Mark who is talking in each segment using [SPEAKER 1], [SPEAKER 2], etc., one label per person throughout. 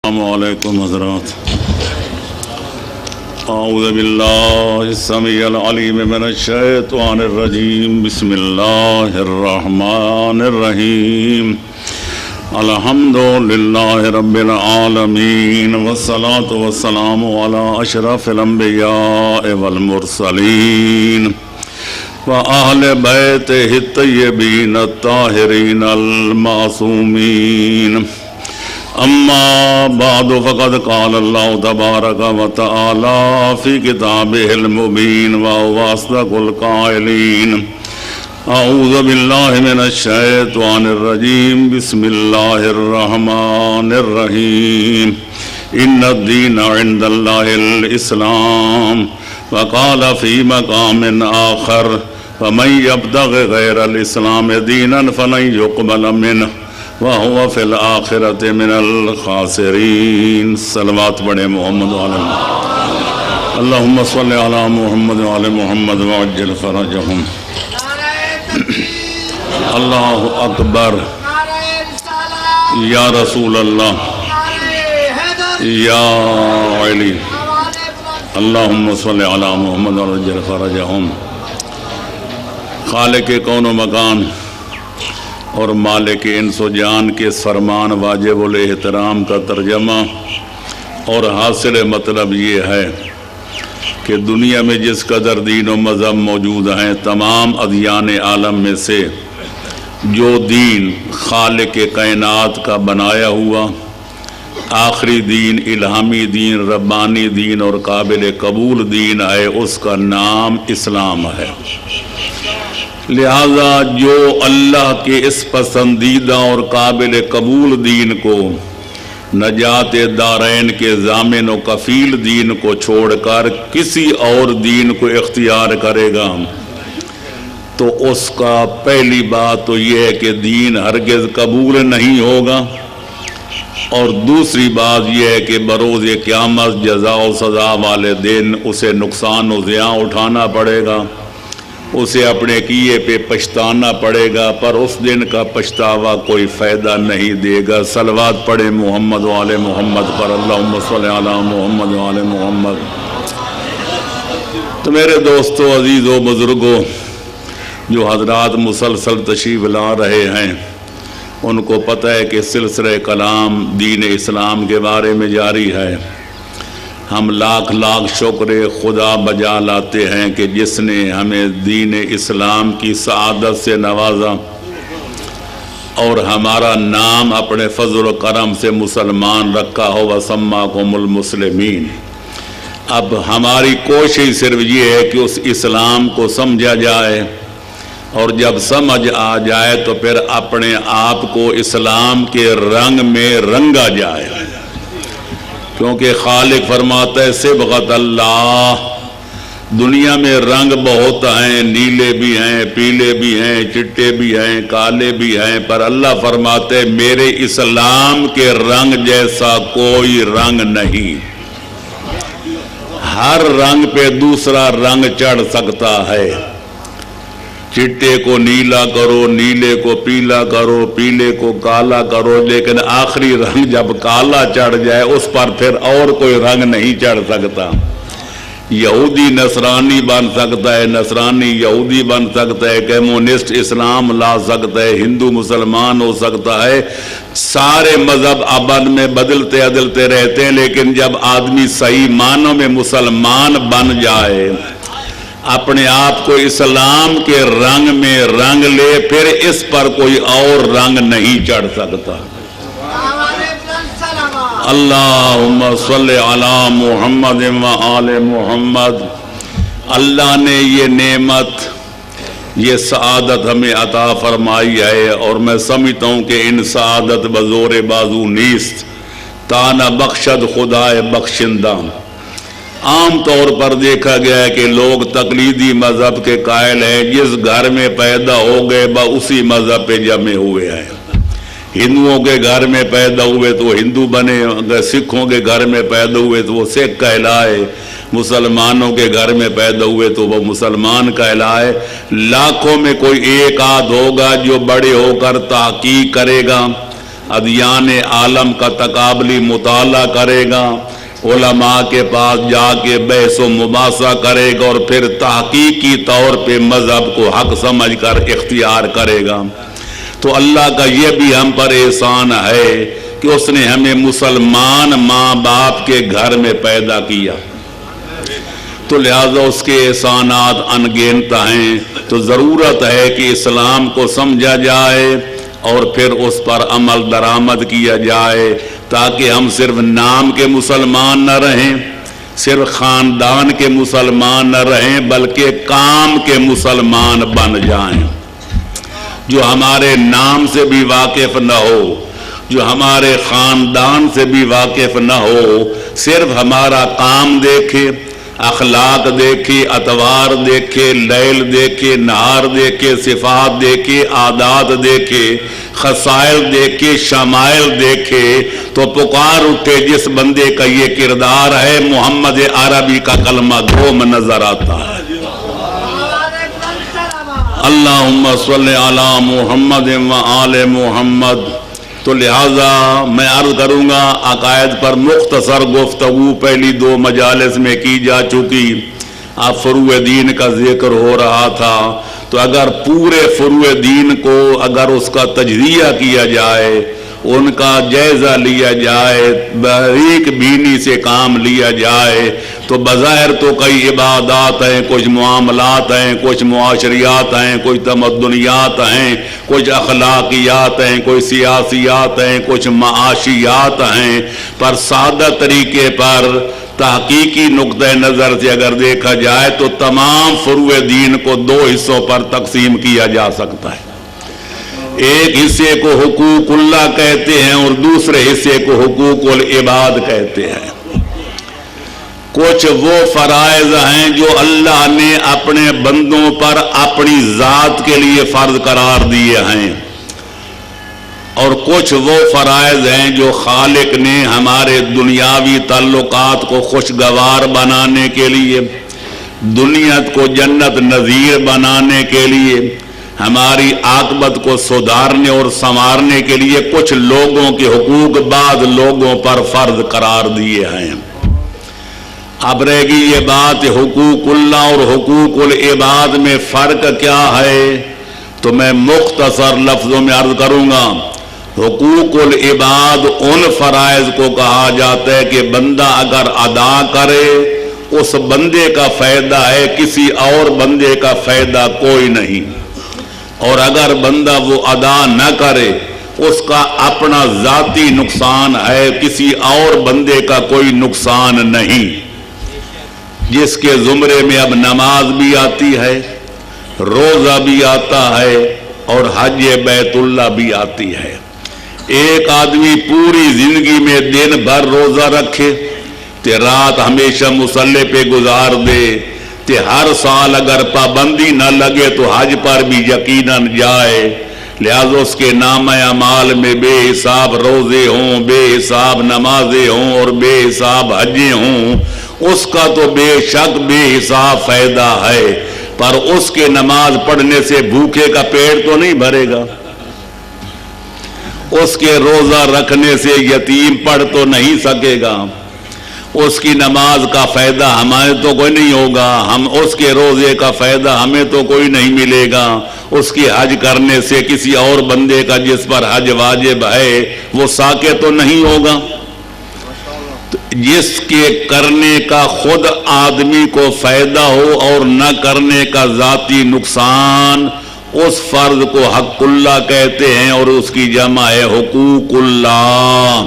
[SPEAKER 1] السلام علیکم حضرات. اعوذ باللہ السمیع العلیم من الشیطان الرجیم. بسم اللہ الرحمن الرحیم. الحمد للہ رب العالمین والصلاة والسلام علی اشرف الانبیاء والمرسلین وأهل بيته الطيبين الطاهرين المعصومين. أما بعد فقد قال الله تبارك وتعالى في كتابه المبين وهو أصدق القائلين. أعوذ بالله من الشيطان الرجيم. بسم الله الرحمن الرحيم. إن الدين عند الله الإسلام. وقال في مقام آخر فمن يبتغ غير الإسلام دينا فلن يقبل منه وهو في الآخرة من الخاسرين. صلوات بڑے محمد علیہ اللهم صل على محمد وعلى محمد وعجل فرجهم. اللہ اکبر. یا رسول اللہ یا علی. اللہم صلی علی محمد وعجل فرجهم. خالق کون و مکان اور مالک انس و جان کے فرمان واجب الاحترام کا ترجمہ اور حاصل مطلب یہ ہے کہ دنیا میں جس قدر دین و مذہب موجود ہیں تمام ادیان عالم میں سے جو دین خالق کائنات کا بنایا ہوا آخری دین، الہامی دین، ربانی دین اور قابل قبول دین ہے، اس کا نام اسلام ہے. لہذا جو اللہ کے اس پسندیدہ اور قابل قبول دین کو نجات دارین کے ضامن و کفیل دین کو چھوڑ کر کسی اور دین کو اختیار کرے گا تو اس کا پہلی بات تو یہ ہے کہ دین ہرگز قبول نہیں ہوگا، اور دوسری بات یہ ہے کہ بروز قیامت جزا و سزا والے دن اسے نقصان و زیاں اٹھانا پڑے گا، اسے اپنے کیے پہ پچھتانا پڑے گا، پر اس دن کا پچھتاوا کوئی فائدہ نہیں دے گا. صلوات پڑھے محمد وعلی محمد پر. اللہم صلی علی محمد وعلی محمد. تو میرے دوستو، عزیزو، بزرگو، جو حضرات مسلسل تشریف لا رہے ہیں ان کو پتہ ہے کہ سلسلہ کلام دین اسلام کے بارے میں جاری ہے. ہم لاکھ لاکھ شکر خدا بجا لاتے ہیں کہ جس نے ہمیں دین اسلام کی سعادت سے نوازا اور ہمارا نام اپنے فضل و کرم سے مسلمان رکھا ہو. وَسَمَّاكُمُ الْمُسْلِمِينَ. اب ہماری کوشش صرف یہ ہے کہ اس اسلام کو سمجھا جائے، اور جب سمجھ آ جائے تو پھر اپنے آپ کو اسلام کے رنگ میں رنگا جائے، کیونکہ خالق فرماتا ہے صبغت اللہ. دنیا میں رنگ بہت ہیں، نیلے بھی ہیں، پیلے بھی ہیں، چٹے بھی ہیں، کالے بھی ہیں، پر اللہ فرماتے ہے میرے اسلام کے رنگ جیسا کوئی رنگ نہیں. ہر رنگ پہ دوسرا رنگ چڑھ سکتا ہے. چٹے کو نیلا کرو، نیلے کو پیلا کرو، پیلے کو کالا کرو، لیکن آخری رنگ جب کالا چڑھ جائے اس پر پھر اور کوئی رنگ نہیں چڑھ سکتا. یہودی نصرانی بن سکتا ہے، نصرانی یہودی بن سکتا ہے، کمیونسٹ اسلام لا سکتا ہے، ہندو مسلمان ہو سکتا ہے. سارے مذہب ابد میں بدلتے بدلتے رہتے ہیں، لیکن جب آدمی صحیح معنوں میں مسلمان بن جائے، اپنے آپ کو اسلام کے رنگ میں رنگ لے، پھر اس پر کوئی اور رنگ نہیں چڑھ سکتا. اللہم صلی علی محمد و آل محمد. اللہ نے یہ نعمت، یہ سعادت ہمیں عطا فرمائی ہے، اور میں سمجھتا ہوں کہ ان سعادت بزور بازو نیست تانا بخشد خدائے بخشندہ. عام طور پر دیکھا گیا ہے کہ لوگ تقلیدی مذہب کے قائل ہیں، جس گھر میں پیدا ہو گئے اسی مذہب پہ جمے ہوئے ہیں. ہندوؤں کے گھر میں پیدا ہوئے تو وہ ہندو بنے، اگر سکھوں کے گھر میں پیدا ہوئے تو وہ سکھ کہلائے، مسلمانوں کے گھر میں پیدا ہوئے تو وہ مسلمان کہلائے. لاکھوں میں کوئی ایک آدھ ہوگا جو بڑے ہو کر تحقیق کرے گا अदियान आलम का तकाबली मुताला करेगा, उलमा के पास जाके बहस व मुबासा करेगा और फिर तहकीकी तौर पे मज़हब को हक समझ कर इख्तियार करेगा। तो अल्लाह का ये भी हम पर एहसान है कि उसने हमें मुसलमान माँ बाप के घर में पैदा किया, तो लिहाजा उसके एहसानात अनगिनत हैं। तो ज़रूरत है कि इस्लाम को समझा जाए और फिर उस पर अमल दरामद किया जाए, ताकि हम सिर्फ नाम के मुसलमान न रहें, सिर्फ ख़ानदान के मुसलमान न रहें, बल्कि काम के मुसलमान बन जाएं। जो हमारे नाम से भी वाकिफ़ न हो, जो हमारे ख़ानदान से भी वाकिफ़ न हो, सिर्फ हमारा काम देखे, अखलाक देखे, अतवार देखे, लैल देखे, नहार देखे, सिफात देखे, आदात देखे, खसाइल देखे, शमाइल देखे, तो पुकार उठे जिस बंदे का ये किरदार है, मोहम्मद अरबी का कलमा धूम नजर आता है। अल्लाहुम्मा सल्ली अला मुहम्मद व आले मुहम्मद। तो लिहाजा मैं अर्ज करूँगा, अकायद पर मुख्तसर गुफ्तगू पहली 2 मजालिस में की जा चुकी। अब फुरूए दीन का जिक्र हो रहा था, तो अगर पूरे फुरूए दीन को अगर उसका तजज़िया किया जाए, उनका जायज़ा लिया जाए, बारीक बीनी से काम लिया जाए, तो बज़ाहिर तो कई इबादात हैं, कुछ मुआमलात हैं, कुछ मुआशरियात हैं, कुछ तमद्दुनियात हैं, कुछ अखलाकियात हैं, कुछ सियासियात हैं, कुछ माशियात हैं। पर सादा तरीके पर तहकीकी नुक्ते नज़र से अगर देखा जाए तो तमाम फुरूए दीन को 2 हिस्सों पर तकसीम किया जा सकता है। एक हिस्से को हुकूकुल्लाह कहते हैं और दूसरे हिस्से को हुकूकुल इबाद कहते हैं। कुछ वो फराइज हैं जो अल्लाह ने अपने बंदों पर अपनी ज़ात के लिए फ़र्ज करार दिए हैं, और कुछ वो फराइज हैं जो खालिक ने हमारे दुनियावी ताल्लुकात को खुशगवार बनाने के लिए, दुनियत को जन्नत नज़ीर बनाने के लिए, हमारी आकबत को सुधारने और संवारने के लिए कुछ लोगों के हुकूक बाद लोगों पर फर्ज करार दिए हैं। अब रहेगी ये बात हुकूकुल्लाह और हुकूकुल इबाद में फ़र्क क्या है, तो मैं मुख्तसर लफ्ज़ों में अर्ज करूँगा। हुकूकुल इबाद उन फ़राइज़ को कहा जाता है कि बंदा अगर अदा करे उस बंदे का फ़ायदा है, किसी और बंदे का फ़ायदा कोई नहीं, और अगर बंदा वो अदा न करे उसका अपना ज़ाती नुकसान है, किसी और बंदे का कोई नुकसान नहीं। जिसके ज़ुमरे में अब नमाज भी आती है, रोज़ा भी आता है और हज बैतुल्लाह भी आती है। एक आदमी पूरी जिंदगी में दिन भर रोज़ा रखे, ते रात हमेशा मुसल्ले पे गुजार दे, ते हर साल अगर पाबंदी न लगे तो हज पर भी यकीनन जाए, लिहाजा उसके नाम अमाल में बेहिसाब रोज़े हों, बेहिसाब नमाजें हों और बेहिसाब हजें हों, उसका तो बेशक बेहिसाब फ़ायदा है, पर उसके नमाज पढ़ने से भूखे का पेट तो नहीं भरेगा, उसके रोज़ा रखने से यतीम पढ़ तो नहीं सकेगा, उसकी नमाज का फ़ायदा हमें तो कोई नहीं होगा, हम उसके रोज़े का फ़ायदा हमें तो कोई नहीं मिलेगा, उसकी हज करने से किसी और बंदे का जिस पर हज वाजिब है वो साके तो नहीं होगा। तो जिसके करने का खुद आदमी को फ़ायदा हो और न करने का ज़ाती नुकसान, उस फ़र्ज को हक़ुल्लाह कहते हैं और उसकी जमा है हुकूकुल्लाह।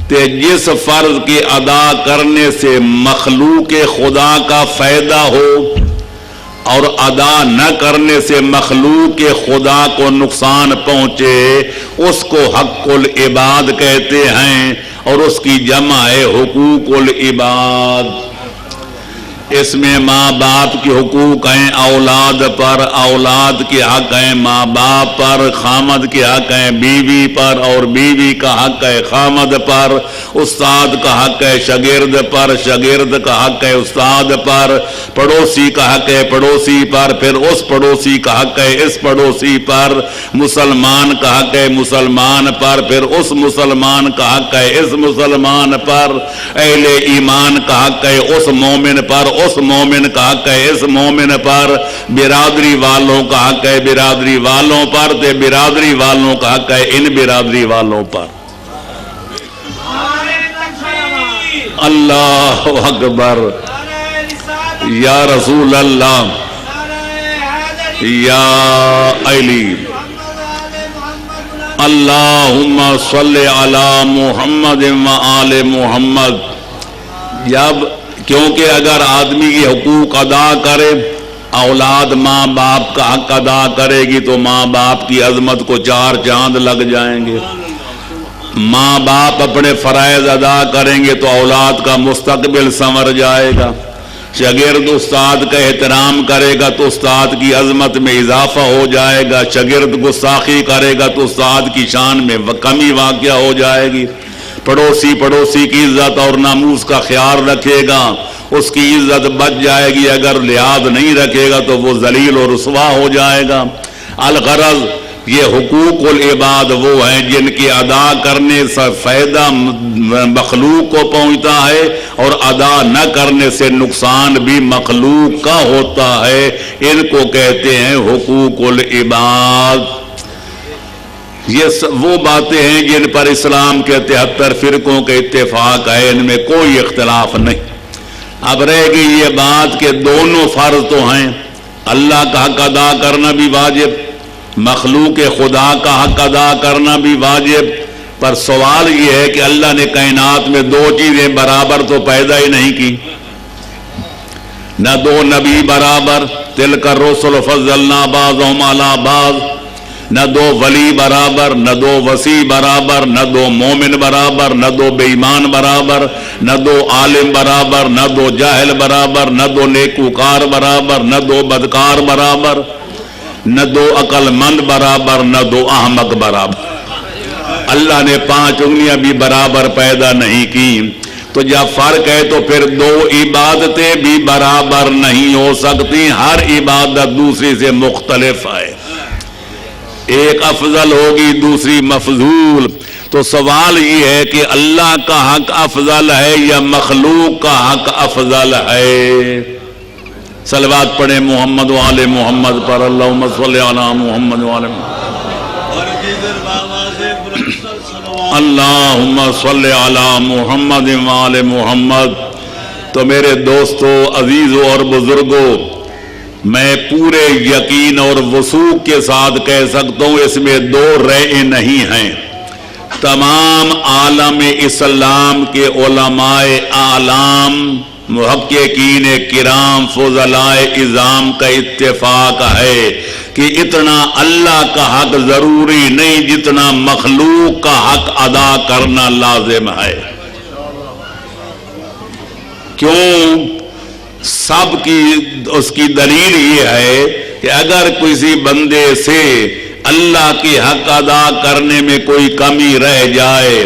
[SPEAKER 1] ते जिस फ़र्ज के अदा करने से मखलूक खुदा का फ़ायदा हो और अदा न करने से मखलूक खुदा को नुकसान पहुँचे, उसको हक़ुल इबाद कहते हैं और उसकी जमा है हुकूकुल इबाद। इसमें माँ बाप के हुकूक हैं औलाद पर, औलाद के हक हैं माँ बाप पर, खामद के हक हैं बीवी पर और बीवी का हक है खामद पर, उस्ताद का हक है शागिर्द पर, शागिर्द का हक है उस्ताद पर, पड़ोसी का हक है पड़ोसी पर, फिर उस पड़ोसी का हक है इस पड़ोसी पर, मुसलमान का हक है मुसलमान पर, फिर उस मुसलमान का हक है इस मुसलमान पर, अहले ईमान का हक है उस मोमिन पर, उस मोमिन का हक है इस मोमिन पर, बिरादरी वालों का हक है बिरादरी वालों पर, ते बिरादरी वालों का हक है इन बिरादरी वालों पर। अल्लाह अकबर, या रसूल अल्लाह, या अली, अल्लाहुम्मा सल्ले अला मुहम्मद व आले मुहम्मद। जब क्योंकि अगर आदमी के हुकूक अदा करे, औलाद माँ बाप का हक अदा करेगी तो माँ बाप की अजमत को चार चांद लग जाएंगे। माँ बाप अपने फ़राइज़ अदा करेंगे तो औलाद का मुस्तकबिल संवर जाएगा। शागिर्द उस्ताद का एहतराम करेगा तो उस्ताद की अजमत में इजाफा हो जाएगा। शागिर्द गुस्ताखी करेगा तो उस्ताद की शान में कमी वाक़या हो जाएगी। पड़ोसी पड़ोसी की इज्जत और नामूस का ख्याल रखेगा, उसकी इज्जत बच जाएगी। अगर लिहाज नहीं रखेगा तो वो जलील और रुसवा हो जाएगा। अलगरज ये हुकूकुल इबाद वो हैं जिनके अदा करने से फ़ायदा मखलूक को पहुँचता है और अदा न करने से नुकसान भी मखलूक का होता है। इनको कहते हैं हुकूकुल इबाद। ये वो बातें हैं जिन पर इस्लाम के 73 फिरकों के इत्तेफाक है, इनमें कोई इख्तिलाफ नहीं। अब रह गई ये बात कि दोनों फर्ज तो हैं, अल्लाह का हक अदा करना भी वाजिब, मखलूक खुदा का हक अदा करना भी वाजिब। पर सवाल ये है कि अल्लाह ने कायनात में दो चीजें बराबर तो पैदा ही नहीं की, न दो नबी बराबर, तिलका रुसुल फज़्ज़लना बाज़हुम अला बाज़, न दो वली बराबर, न दो वसी बराबर, न दो मोमिन बराबर, न दो बेईमान बराबर, न दो आलिम बराबर, न दो जाहिल बराबर, न दो नेकूकार बराबर, न दो बदकार बराबर, न दो अक्लमंद बराबर, न दो अहमक बराबर। अल्लाह ने 5 उंगलियां भी बराबर पैदा नहीं की। तो जब फर्क है तो फिर दो इबादतें भी बराबर नहीं हो सकती। हर इबादत दूसरी से मुख्तलिफ है, एक अफजल होगी दूसरी मफजूल। तो सवाल ये है कि अल्लाह का हक अफजल है या मखलूक का हक अफजल है? सलवात पढ़े मोहम्मद वाले मोहम्मद पर, अल्लाहुम्मा सल्ली अला मोहम्मद वाले अल्लाहुम्मा सल्ली अला मोहम्मद वाले मोहम्मद। तो मेरे दोस्तों, अजीजों और बुजुर्गों, मैं पूरे यकीन और वसूख के साथ कह सकता हूँ इसमें दो राय नहीं हैं। तमाम आलम इस्लाम के उलमाए आलाम, मुहक्किकीन किराम, फुज़लाए इज़ाम का इत्तेफाक है कि इतना अल्लाह का हक जरूरी नहीं जितना मखलूक का हक अदा करना लाजिम है। क्यों? सबकी उसकी दलील ये है कि अगर किसी बंदे से अल्लाह की हक अदा करने में कोई कमी रह जाए,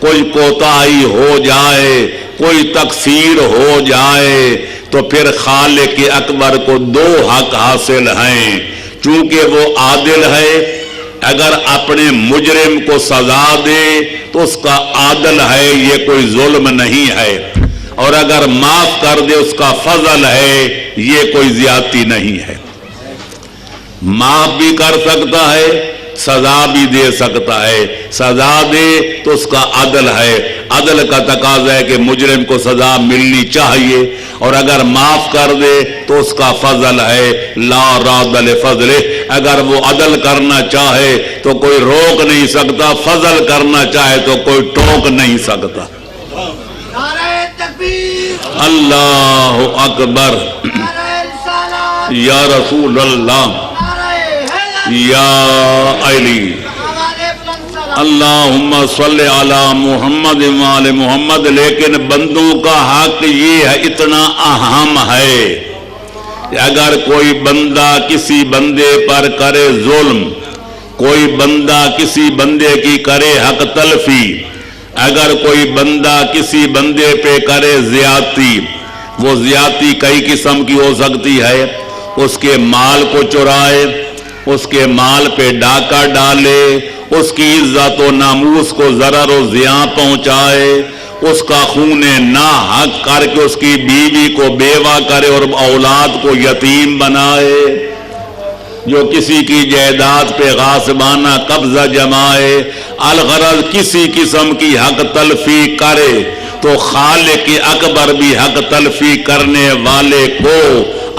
[SPEAKER 1] कोई कोताही हो जाए, कोई तकसीर हो जाए, तो फिर खालिक अकबर को दो हक हासिल हैं। चूंकि वो आदिल है, अगर अपने मुजरिम को सजा दे तो उसका आदल है, ये कोई जुल्म नहीं है, और अगर माफ कर दे उसका फजल है, ये कोई ज्यादती नहीं है। माफ भी कर सकता है, सजा भी दे सकता है। सजा दे तो उसका अदल है, अदल का तकाजा है कि मुजरिम को सजा मिलनी चाहिए, और अगर माफ कर दे तो उसका फजल है। ला रादल फजले, अगर वो अदल करना चाहे तो कोई रोक नहीं सकता, फजल करना चाहे तो कोई टोक नहीं सकता। अल्लाह अकबर, या रसूल अल्लाह, या अली, اللہم صلی علی محمد وآل محمد. لیکن بندوں کا حق یہ ہے اتنا اہم ہے کہ اگر کوئی بندہ کسی بندے پر کرے ظلم، کوئی بندہ کسی بندے کی کرے حق تلفی، اگر کوئی بندہ کسی بندے پہ کرے زیادتی، وہ زیادتی کئی قسم کی ہو سکتی ہے، اس کے مال کو چرائے، اس کے مال پہ ڈاکہ ڈالے، اس کی عزت و ناموس کو ضرر و زیاں پہنچائے، اس کا خون ناحق کر کے اس کی بیوی کو بیوہ کرے اور اولاد کو یتیم بنائے، جو کسی کی جائیداد پہ غاصبانہ قبضہ جمائے، الغرض کسی قسم کی حق تلفی کرے، تو خالق اکبر بھی حق تلفی کرنے والے کو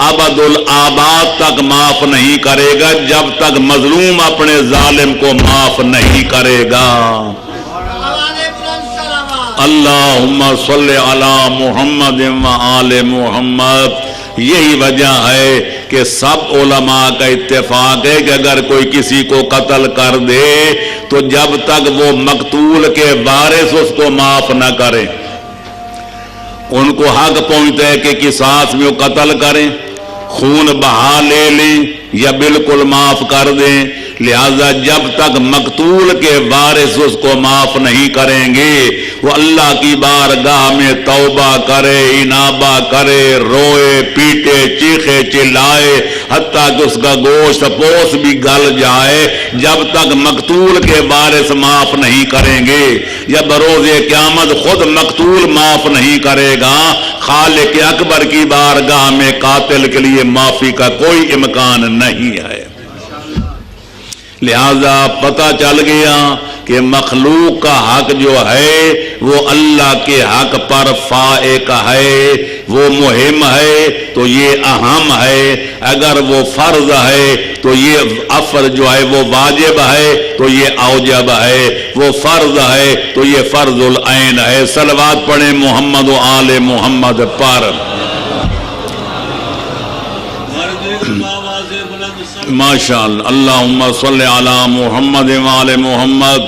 [SPEAKER 1] ابد الآباد تک معاف نہیں کرے گا جب تک مظلوم اپنے ظالم کو معاف نہیں کرے گا. اللہم صلی علی محمد وآل محمد. یہی وجہ ہے کہ سب علماء کا اتفاق ہے کہ اگر کوئی کسی کو قتل کر دے تو جب تک وہ مقتول کے وارث اس کو معاف نہ کرے، ان کو حق پہنچتا ہے کہ قصاص میں وہ قتل کریں، خون بہا لے لیں یا بالکل معاف کر دیں. لہذا جب تک مقتول کے وارث اس کو معاف نہیں کریں گے، وہ اللہ کی بارگاہ میں توبہ کرے، انابہ کرے، روئے پیٹے چیخے چلائے، حتیٰ کہ اس کا گوشت پوست بھی گل جائے، جب تک مقتول کے وارث معاف نہیں کریں گے یا بروز قیامت خود مقتول معاف نہیں کرے گا، خالق اکبر کی بارگاہ میں قاتل کے لیے معافی کا کوئی امکان نہیں ہے. لہذا پتہ چل گیا کہ مخلوق کا حق جو ہے وہ اللہ کے حق پر فائق ہے، وہ مہم ہے تو یہ اہم ہے، اگر وہ فرض ہے تو یہ افر جو ہے وہ واجب ہے تو یہ اوجب ہے، وہ فرض ہے تو یہ فرض العین ہے. صلوات پڑھیں محمد و آل محمد پر. ماشاءاللہ. اللہم صلی علی محمد وآل محمد.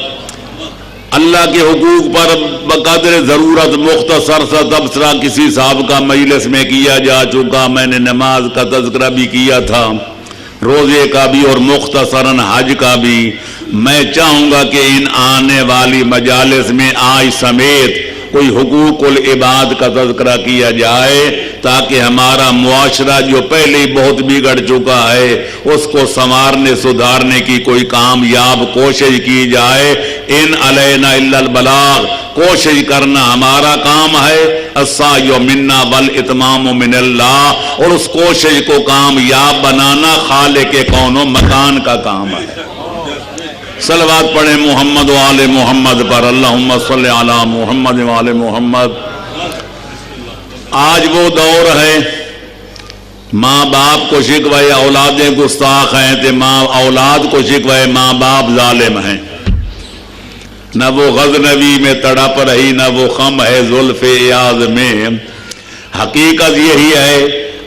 [SPEAKER 1] اللہ کے حقوق پر بقدر ضرورت مختصر سا تبصرہ کسی صاحب کا مجلس میں کیا جا چکا. میں نے نماز کا تذکرہ بھی کیا تھا، روزے کا بھی اور مختصراً حج کا بھی. میں چاہوں گا کہ ان آنے والی مجالس میں آج سمیت کوئی حقوق العباد کا تذکرہ کیا جائے تاکہ ہمارا معاشرہ جو پہلے ہی بہت بگڑ چکا ہے اس کو سنوارنے سدھارنے کی کوئی کامیاب کوشش کی جائے. ان علینا الا البلاغ، کوشش کرنا ہمارا کام ہے، السعی منا والاتمام من اللہ، اور اس کوشش کو کامیاب بنانا خالق کون و مکان کا کام ہے. صلوات پڑھیں محمد و آل محمد پر. اللہم صلی علی محمد و آل محمد. آج وہ دور ہے ماں باپ کو شکوائے اولادیں گستاخ ہیں تو ماں اولاد کو شکوائے ماں باپ ظالم ہیں. نہ وہ غزنوی میں تڑپ رہی نہ وہ خم ہے زلف ایاز میں. حقیقت یہی ہے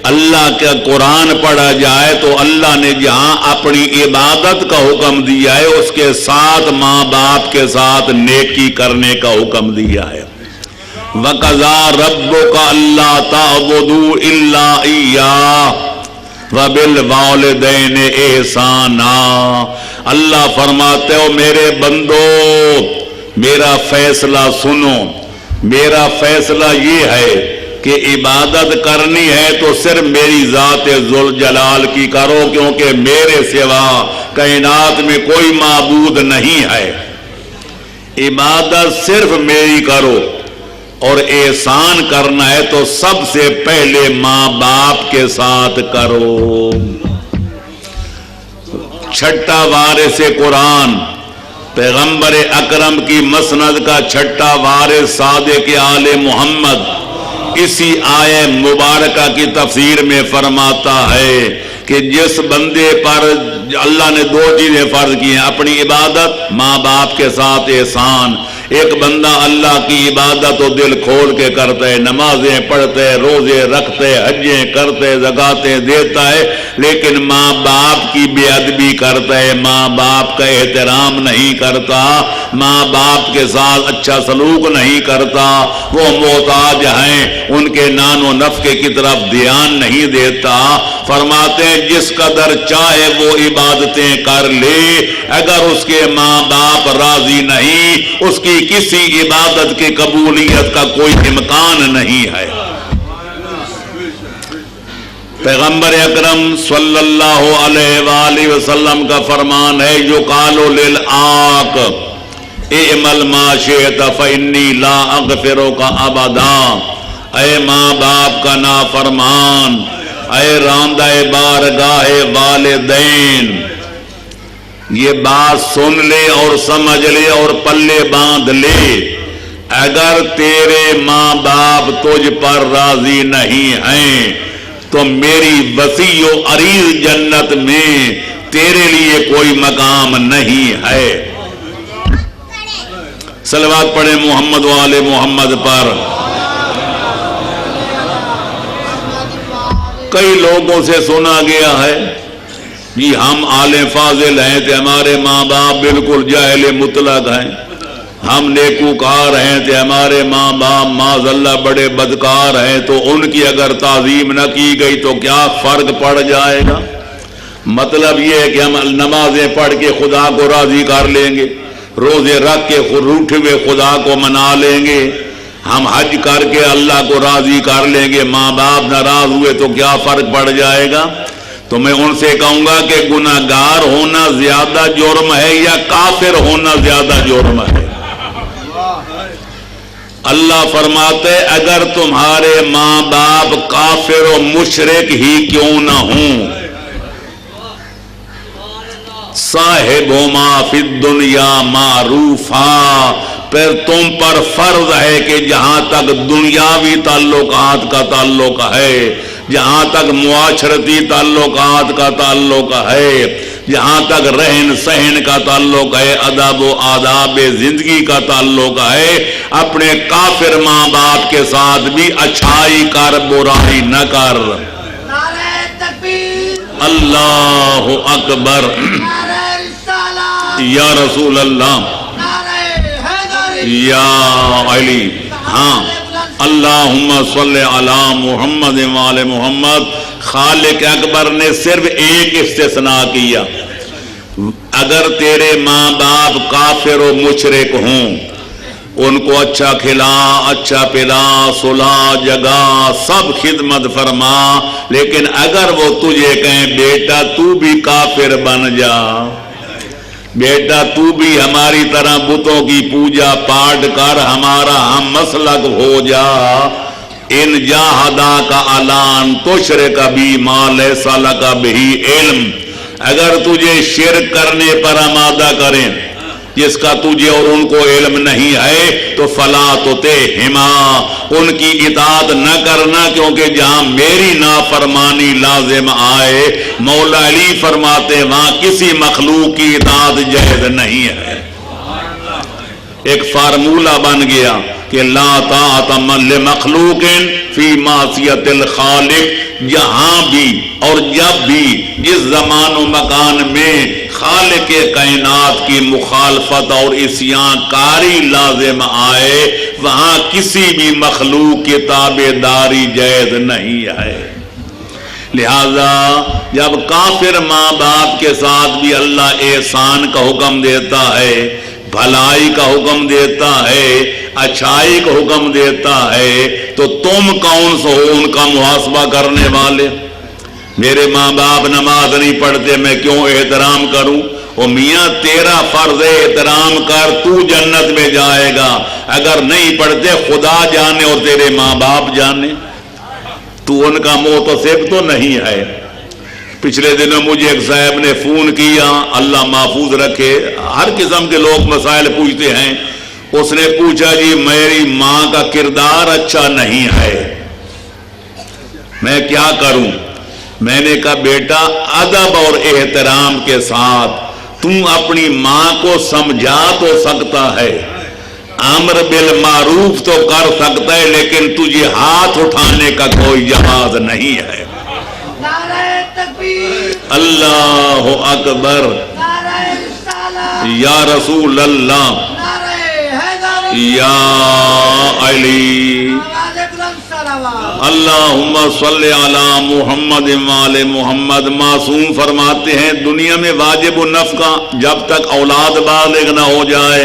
[SPEAKER 1] اللہ کا قرآن پڑھا جائے تو اللہ نے جہاں اپنی عبادت کا حکم دیا ہے اس کے ساتھ ماں باپ کے ساتھ نیکی کرنے کا حکم دیا ہے. وَقَضَىٰ رَبُّكَ أَلَّا تَعْبُدُوا إِلَّا إِيَّاهُ وَبِالْوَالِدَيْنِ إِحْسَانًا. اللہ فرماتے ہو میرے بندو میرا فیصلہ سنو. میرا فیصلہ یہ ہے کہ عبادت کرنی ہے تو صرف میری ذات ذوالجلال کی کرو، کیونکہ میرے سوا کائنات میں کوئی معبود نہیں ہے. عبادت صرف میری کرو، اور احسان کرنا ہے تو سب سے پہلے ماں باپ کے ساتھ کرو. چھٹا وارث قرآن پیغمبر اکرم کی مسند کا چھٹا وارث صادق آل محمد اسی آیہ مبارکہ کی تفسیر میں فرماتا ہے کہ جس بندے پر اللہ نے دو چیزیں فرض کی ہیں، اپنی عبادت، ماں باپ کے ساتھ احسان. ایک بندہ اللہ کی عبادت و دل کھول کے کرتا ہے، نمازیں پڑھتا ہے، روزے رکھتے، حجیں کرتے، زکاتیں دیتا ہے، لیکن ماں باپ کی بے ادبی کرتا ہے، ماں باپ کا احترام نہیں کرتا، ماں باپ کے ساتھ اچھا سلوک نہیں کرتا، وہ محتاج ہیں، ان کے نان و نفقے کی طرف دھیان نہیں دیتا، فرماتے ہیں جس قدر چاہے وہ عبادتیں کر لے، اگر اس کے ماں باپ راضی نہیں، اس کی کسی عبادت کی قبولیت کا کوئی امکان نہیں ہے۔ پیغمبر اکرم صلی اللہ علیہ وآلہ وسلم کا فرمان ہے، یقال للعاق اعمل ما شئت فإنی لا اغفرک ابدا۔ اے ماں باپ کا نافرمان، اے راندہ بارگاہ والدین، یہ بات سن لے اور سمجھ لے اور پلے باندھ لے، اگر تیرے ماں باپ تجھ پر راضی نہیں ہیں تو میری وسیع و عریض جنت میں تیرے لیے کوئی مقام نہیں ہے۔ صلوات پڑھیں محمد و آل محمد پر۔ کئی لوگوں سے سنا گیا ہے جی ہم عالم فاضل ہیں تو ہمارے ماں باپ بالکل جاہل مطلق ہیں، ہم نیکوکار ہیں تو ہمارے ماں باپ معاذ اللہ بڑے بدکار ہیں، تو ان کی اگر تعظیم نہ کی گئی تو کیا فرق پڑ جائے گا؟ مطلب یہ ہے کہ ہم نمازیں پڑھ کے خدا کو راضی کر لیں گے، روزے رکھ کے روٹھے ہوئے خدا کو منا لیں گے، ہم حج کر کے اللہ کو راضی کر لیں گے، ماں باپ ناراض ہوئے تو کیا فرق پڑ جائے گا؟ تو میں ان سے کہوں گا کہ گناہگار ہونا زیادہ جرم ہے یا کافر ہونا زیادہ جرم ہے؟ اللہ فرماتے اگر تمہارے ماں باپ کافر و مشرک ہی کیوں نہ ہوں، صاحبہما فی الدنیا معروفا، پھر تم پر فرض ہے کہ جہاں تک دنیاوی تعلقات کا تعلق ہے، جہاں تک معاشرتی تعلقات کا تعلق ہے، جہاں تک رہن سہن کا تعلق ہے، ادب و آداب زندگی کا تعلق ہے، اپنے کافر ماں باپ کے ساتھ بھی اچھائی کر، برائی نہ کر۔
[SPEAKER 2] نعرہ تکبیر،
[SPEAKER 1] اللہ اکبر،
[SPEAKER 2] نعرہ رسالت،
[SPEAKER 1] یا رسول اللہ،
[SPEAKER 2] نعرہ حیدری،
[SPEAKER 1] یا علی۔ ہاں، اللہم صلی علی محمد وآل محمد۔ خالق اکبر نے صرف ایک استثناء کیا، اگر تیرے ماں باپ کافر و مشرک ہوں، ان کو اچھا کھلا، اچھا پلا، سلا، جگا، سب خدمت فرما، لیکن اگر وہ تجھے کہیں بیٹا تو بھی کافر بن جا، بیٹا تو بھی ہماری طرح بتوں کی پوجا پاٹ کر ہمارا ہم مسلک ہو جا، ان جاہداک اعلان تشرک بی ما لیس لک بہ علم، اگر تجھے شرک کرنے پر آمادہ کریں جس کا تجھے اور ان کو علم نہیں ہے تو فلا تطعہما، ان کی اطاعت نہ کرنا، کیونکہ جہاں میری نافرمانی لازم آئے، مولا علی فرماتے وہاں کسی مخلوق کی اطاعت جائز نہیں ہے۔ ایک فارمولہ بن گیا کہ لا طاعت لمخلوق فی معصیت الخالق، جہاں بھی اور جب بھی جس زمان و مکان میں خالق کائنات کی مخالفت اور عصیان کاری لازم آئے، وہاں کسی بھی مخلوق کی تابع داری جائز نہیں ہے۔ لہذا جب کافر ماں باپ کے ساتھ بھی اللہ احسان کا حکم دیتا ہے، بھلائی کا حکم دیتا ہے، اچھائی کا حکم دیتا ہے، تو تم کون سو ہو ان کا محاسبہ کرنے والے؟ میرے ماں باپ نماز نہیں پڑھتے، میں کیوں احترام کروں؟ او میاں تیرا فرض ہے احترام کر، تو جنت میں جائے گا، اگر نہیں پڑھتے خدا جانے اور تیرے ماں باپ جانے، تو ان کا متصب تو نہیں ہے۔ پچھلے دنوں مجھے ایک صاحب نے فون کیا، اللہ محفوظ رکھے، ہر قسم کے لوگ مسائل پوچھتے ہیں، اس نے پوچھا جی میری ماں کا کردار اچھا نہیں ہے، میں کیا کروں؟ میں نے کہا بیٹا ادب اور احترام کے ساتھ تم اپنی ماں کو سمجھا تو سکتا ہے، امر بالمعروف تو کر سکتا ہے، لیکن تجھے ہاتھ اٹھانے کا کوئی جواز نہیں ہے۔
[SPEAKER 2] نعرہ تکبیر،
[SPEAKER 1] اللہ اکبر،
[SPEAKER 2] نعرہ رسالت،
[SPEAKER 1] یا رسول اللہ، या अली।
[SPEAKER 2] आवाज़ बुलंद सलावत।
[SPEAKER 1] अल्लाहुम्मा सल्ली अला मुहम्मद वाले मोहम्मद। मासूम फरमाते हैं दुनिया में वाजिब नफ़क़ा जब तक औलाद बालिग न हो जाए,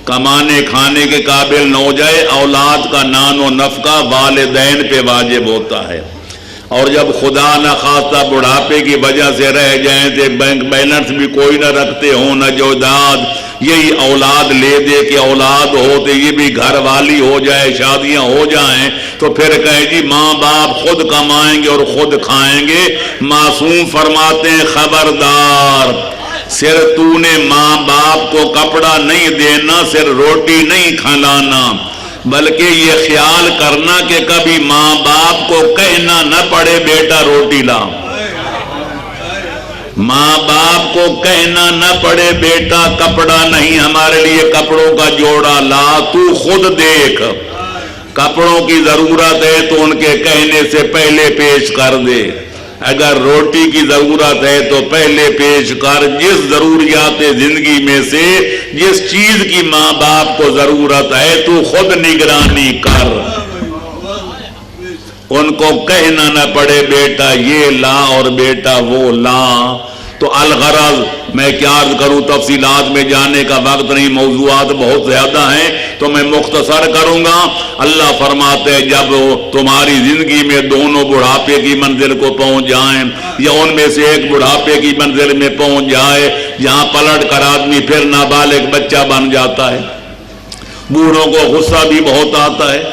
[SPEAKER 1] कमाने खाने के काबिल न हो जाए, औलाद का नान व नफ़क़ा वालिदैन पे वाजिब होता है। और जब खुदा न खास्ता बुढ़ापे की वजह से रह जाएं तो बैंक बैलेंस भी कोई न रखते हो न जोदाद, यही औलाद ले दे कि औलाद हो तो ये भी घर वाली हो जाए, शादियां हो जाएं तो फिर कहे जी माँ बाप खुद कमाएंगे और खुद खाएंगे। मासूम फरमाते हैं खबरदार, सिर्फ तूने माँ बाप को कपड़ा नहीं देना, सिर्फ रोटी नहीं खिलाना, बल्कि ये ख्याल करना कि कभी माँ बाप को कहना न पड़े बेटा रोटी ला, माँ बाप को कहना न पड़े बेटा कपड़ा नहीं हमारे लिए कपड़ों का जोड़ा ला, तू खुद देख, कपड़ों की जरूरत है तो उनके कहने से पहले पेश कर दे, अगर रोटी की जरूरत है तो पहले पेश कर। जिस जरूरियात जिंदगी में से जिस चीज की माँ बाप को जरूरत है तू खुद निगरानी कर, उनको कहना न पड़े बेटा ये ला और बेटा वो ला। तो अलगरज मैं क्या अर्ज करूं, तफसीलात में जाने का वक्त नहीं, मौजूआत बहुत ज्यादा हैं तो मैं मुख्तसर करूंगा। अल्लाह फरमाते हैं जब तुम्हारी जिंदगी में दोनों बुढ़ापे की मंजिल को पहुंच जाएं या उनमें से एक बुढ़ापे की मंजिल में पहुंच जाए जहां पलट कर आदमी फिर नाबालिग बच्चा बन जाता है, बूढ़ों को गुस्सा भी बहुत आता है।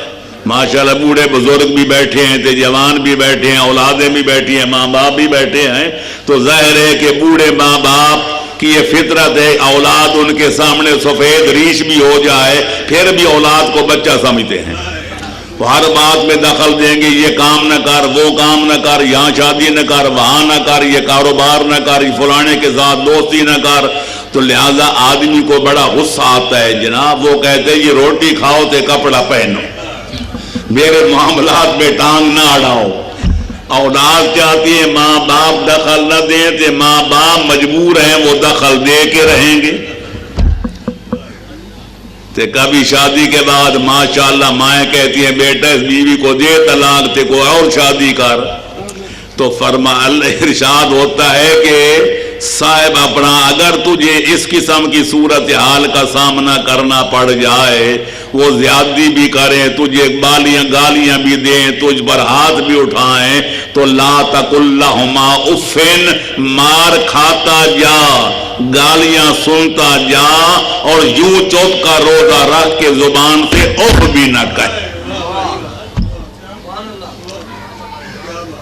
[SPEAKER 1] माशाल्लाह बूढ़े बुजुर्ग भी बैठे हैं, तो जवान भी बैठे हैं, औलादें भी बैठी हैं, माँ बाप भी बैठे हैं, तो जाहिर है कि बूढ़े माँ बाप कि ये फितरत है, औलाद उनके सामने सफेद रीछ भी हो जाए फिर भी औलाद को बच्चा समझते हैं, तो हर बात में दखल देंगे, ये काम न कर, वो काम न कर, यहाँ शादी न कर, वहां न कर, ये कारोबार न कर, फलाने के साथ दोस्ती न कर। तो लिहाजा आदमी को बड़ा गुस्सा आता है जनाब, वो कहते हैं ये रोटी खाओ तो कपड़ा पहनो, मेरे मामलात में टांग ना अड़ाओ। औलाद चाहती है माँ बाप दखल न दे तो माँ बाप मजबूर हैं वो दखल दे के रहेंगे। तो कभी शादी के बाद माशाल्लाह माए कहती है बेटा इस बीवी को दे तलाक, ते को और शादी कर, तो फरमा अल्लाह इरशाद होता है कि साहब अपना अगर तुझे इस किस्म की सूरत हाल का सामना करना पड़ जाए, वो ज्यादती भी करें, तुझे गालियां भी दें, तुझ पर हाथ भी उठाएं, तो ला तकुल्लहुमा उफ़िन, मार खाता जा, गालियां सुनता जा और यूं चुप का रोजा रख के जुबान से उफ भी न कहे।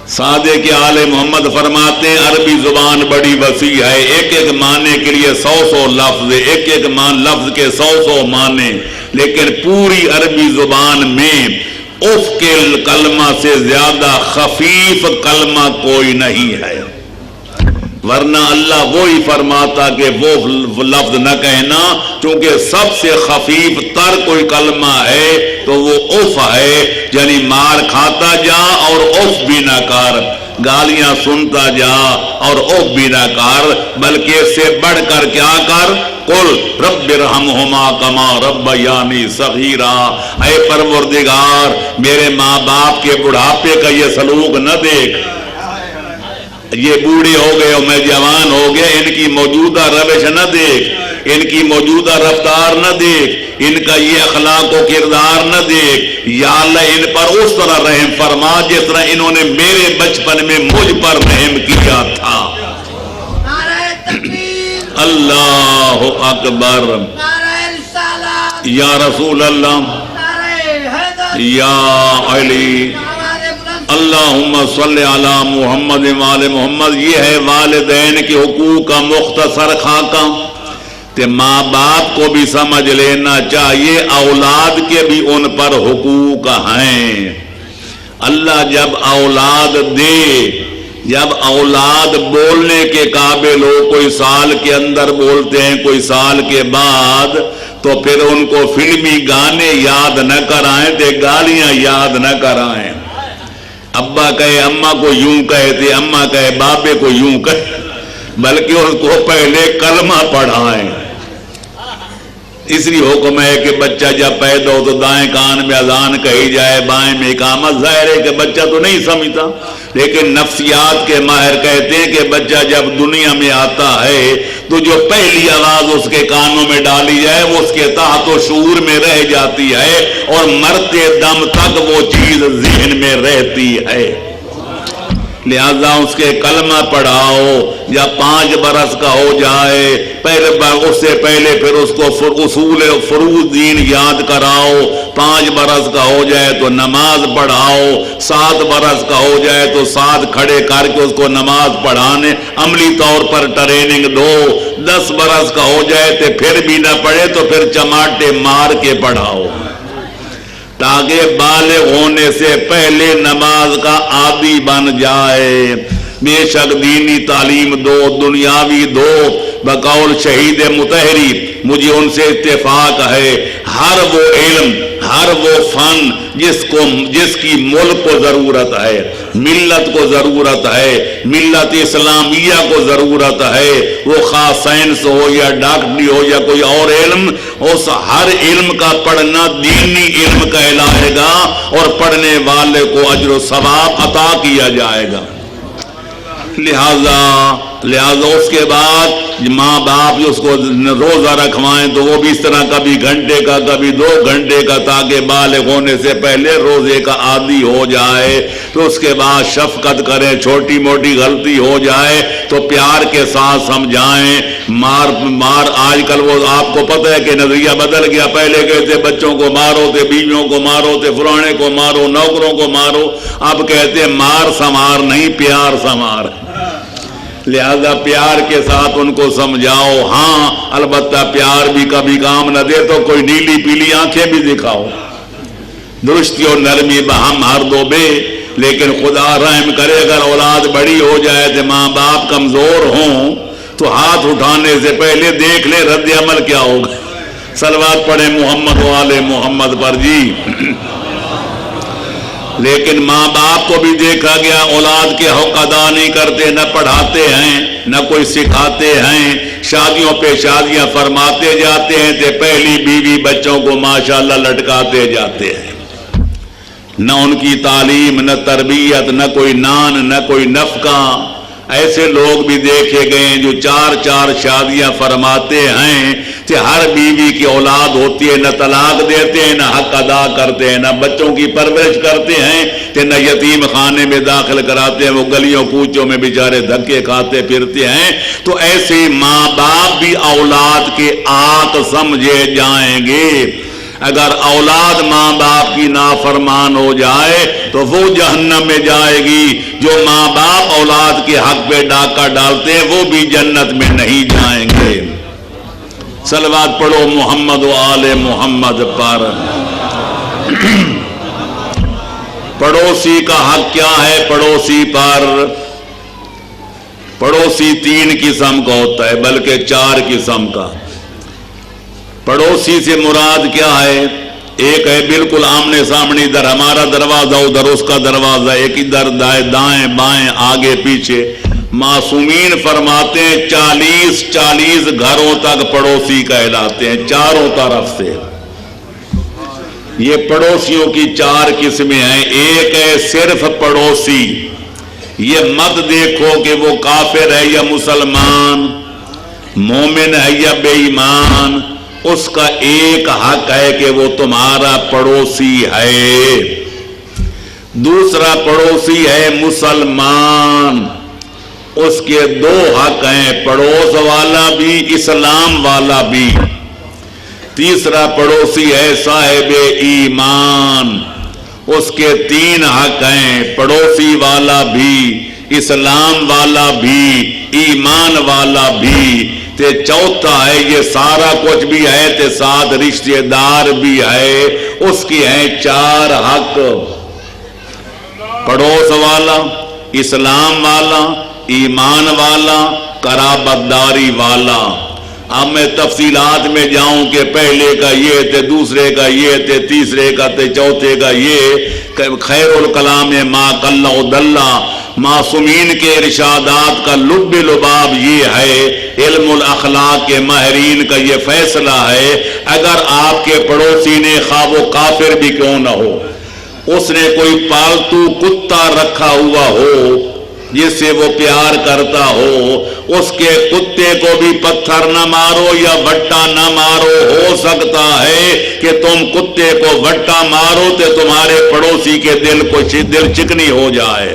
[SPEAKER 1] सादे के आले मोहम्मद फरमाते हैं अरबी जुबान बड़ी वसी है, एक एक माने के लिए 100 लफ्ज, एक एक लफ्ज के 100 माने, लेकिन पूरी अरबी जुबान में उफ के कलमा से ज्यादा खफीफ कलमा कोई नहीं है, वरना अल्लाह वो ही फरमाता कि वो लफ्ज न कहना, क्योंकि सबसे खफीफ तर कोई कलमा है तो वो उफ है, यानी मार खाता जा और उफ भी न कर, गालियां सुनता जा और उफ भी न कर, बल्कि इससे बढ़कर क्या कर, कुल रब्बिरहमहुमा कमा रब्बयानी सगीरा, ऐ परवरदिगार मेरे माँ बाप के बुढ़ापे का ये सलूक न देख, ये बूढ़े हो गए और मैं जवान हो गया, इनकी मौजूदा रविश न देख, इनकी मौजूदा रफ्तार न देख, इनका ये अखलाक व किरदार न देख, या अल्लाह इन पर उस तरह रहम फरमा जिस तरह इन्होंने मेरे बचपन में मुझ पर रहम किया था।
[SPEAKER 2] नारे तकबीर,
[SPEAKER 1] अल्लाह अकबर,
[SPEAKER 2] नारे रिसालत,
[SPEAKER 1] या रसूल अल्लाह,
[SPEAKER 2] नारे हैदर,
[SPEAKER 1] या अली, अल्लाहुम्मा सल्ली अला मुहम्मद वाले मोहम्मद। ये है वालिदैन के हुकूक का मुख्तसर खाका, ते माँ बाप को भी समझ लेना चाहिए, औलाद के भी उन पर हुकूक हैं। अल्लाह जब औलाद दे, जब औलाद बोलने के काबिल हो, कोई साल के अंदर बोलते हैं, कोई साल के बाद, तो फिर उनको फिल्मी गाने याद न कराएं, ते गालियां याद न कराएं। अब्बा कहे अम्मा को यूं कहते, अम्मा कहे बाबे को यूं कहे, बल्कि उसको पहले कलमा पढ़ाएं। اس لیے حکم ہے کہ بچہ جب پیدا ہو تو دائیں کان میں اذان کہی جائے، بائیں میں اقامت۔ ظاہر ہے کہ بچہ تو نہیں سمجھتا، لیکن نفسیات کے ماہر کہتے ہیں کہ بچہ جب دنیا میں آتا ہے تو جو پہلی آواز اس کے کانوں میں ڈالی جائے وہ اس کے تحت و شعور میں رہ جاتی ہے، اور مرتے دم تک وہ چیز ذہن میں رہتی ہے۔ لہذا اس کے کلمہ پڑھاؤ، یا 5 برس کا ہو جائے پہلے اس سے پہلے پھر اس کو اصول فروض دین یاد کراؤ، 5 برس کا ہو جائے تو نماز پڑھاؤ، 7 برس کا ہو جائے تو 7 کھڑے کر کے اس کو نماز پڑھانے عملی طور پر ٹریننگ دو، 10 برس کا ہو جائے تو پھر بھی نہ پڑھے تو پھر چماٹے مار کے پڑھاؤ، تاکہ بالغ ہونے سے پہلے نماز کا عادی بن جائے۔ بے شک دینی تعلیم دو، دنیاوی دو، بقول شہید مطہری مجھے ان سے اتفاق ہے، ہر وہ علم، ہر وہ فن جس کی ملک کو ضرورت ہے، ملت کو ضرورت ہے، ملت اسلامیہ کو ضرورت ہے، وہ خاص سائنس ہو یا ڈاکٹری ہو یا کوئی اور علم، اس ہر علم کا پڑھنا دینی علم کہلائے گا، اور پڑھنے والے کو اجر و ثواب عطا کیا جائے گا۔ لہذا اس کے بعد ماں باپ جو اس کو روزہ رکھوائیں تو وہ بھی اس طرح کبھی گھنٹے کا کبھی 2 گھنٹے کا، تاکہ بالغ ہونے سے پہلے روزے کا عادی ہو جائے۔ تو اس کے بعد شفقت کریں، چھوٹی موٹی غلطی ہو جائے تو پیار کے ساتھ سمجھائیں۔ مار آج کل وہ آپ کو پتہ ہے کہ نظریہ بدل گیا، پہلے کہتے بچوں کو مارو تھے، بیویوں کو مارو تھے، فلانے کو مارو، نوکروں کو مارو، اب کہتے مار سمار نہیں، پیار سمار۔ لہذا پیار کے ساتھ ان کو سمجھاؤ، ہاں البتہ پیار بھی کبھی کام نہ دے تو کوئی نیلی پیلی آنکھیں بھی دکھاؤ، درستی اور نرمی بہم ہر دو بے، لیکن خدا رحم کرے اگر اولاد بڑی ہو جائے تو ماں باپ کمزور ہوں تو ہاتھ اٹھانے سے پہلے دیکھ لے رد عمل کیا ہوگا۔ صلوات پڑھیں محمد و آل محمد پر جی۔ لیکن ماں باپ کو بھی دیکھا گیا اولاد کے حق ادا نہیں کرتے، نہ پڑھاتے ہیں نہ کوئی سکھاتے ہیں، شادیوں پہ شادیاں فرماتے جاتے ہیں تو پہلی بیوی بچوں کو ماشاءاللہ لٹکاتے جاتے ہیں، نہ ان کی تعلیم، نہ تربیت، نہ کوئی نان، نہ کوئی نفقہ۔ ایسے لوگ بھی دیکھے گئے ہیں جو 4 شادیاں فرماتے ہیں کہ ہر بیوی کی اولاد ہوتی ہے، نہ طلاق دیتے ہیں، نہ حق ادا کرتے ہیں، نہ بچوں کی پرورش کرتے ہیں، کہ نہ یتیم خانے میں داخل کراتے ہیں، وہ گلیوں کوچوں میں بیچارے دھکے کھاتے پھرتے ہیں۔ تو ایسے ماں باپ بھی اولاد کے آق سمجھے جائیں گے۔ اگر اولاد ماں باپ کی نافرمان ہو جائے تو وہ جہنم میں جائے گی، جو ماں باپ اولاد کے حق پہ ڈاکہ ڈالتے ہیں وہ بھی جنت میں نہیں جائیں گے۔ صلوات پڑھو محمد و آل محمد پر۔ پڑوسی کا حق کیا ہے پڑوسی پر؟ پڑوسی 3 قسم کا ہوتا ہے، بلکہ 4 قسم کا۔ پڑوسی سے مراد کیا ہے؟ ایک ہے بالکل آمنے سامنے، ادھر ہمارا دروازہ ادھر اس کا دروازہ، ایک ادھر دائیں بائیں آگے پیچھے۔ معصومین فرماتے ہیں 40 گھروں تک پڑوسی کہلاتے ہیں، چاروں طرف سے۔ یہ پڑوسیوں کی 4 قسمیں ہیں۔ ایک ہے صرف پڑوسی، یہ مت دیکھو کہ وہ کافر ہے یا مسلمان، مومن ہے یا بے ایمان، اس کا ایک حق ہے کہ وہ تمہارا پڑوسی ہے۔ دوسرا پڑوسی ہے مسلمان، اس کے 2 حق ہیں، پڑوس والا بھی اسلام والا بھی۔ تیسرا پڑوسی ہے صاحب ایمان، اس کے 3 حق ہیں، پڑوسی والا بھی، اسلام والا بھی، ایمان والا بھی۔ تے چوتھا ہے یہ سارا کچھ بھی ہے تے ساتھ رشتہ دار بھی ہے، اس کی ہیں 4 حق، پڑوس والا، اسلام والا، ایمان والا، قرابت داری والا۔ اب میں تفصیلات میں جاؤں کہ پہلے کا یہ تے دوسرے کا یہ تے تیسرے کا تے چوتھے کا یہ، خیر الکلام ما قل و دل، मासूमीन के इरशादात का लुब लुबाब ये है, इल्म अखलाक के माहिरीन का ये फैसला है, अगर आपके पड़ोसी ने खा वो काफिर भी क्यों ना हो, उसने कोई पालतू कुत्ता रखा हुआ हो जिससे वो प्यार करता हो, उसके कुत्ते को भी पत्थर न मारो या वट्टा न मारो। हो सकता है कि तुम कुत्ते को वट्टा मारो तो तुम्हारे पड़ोसी के दिल चिकनी हो जाए।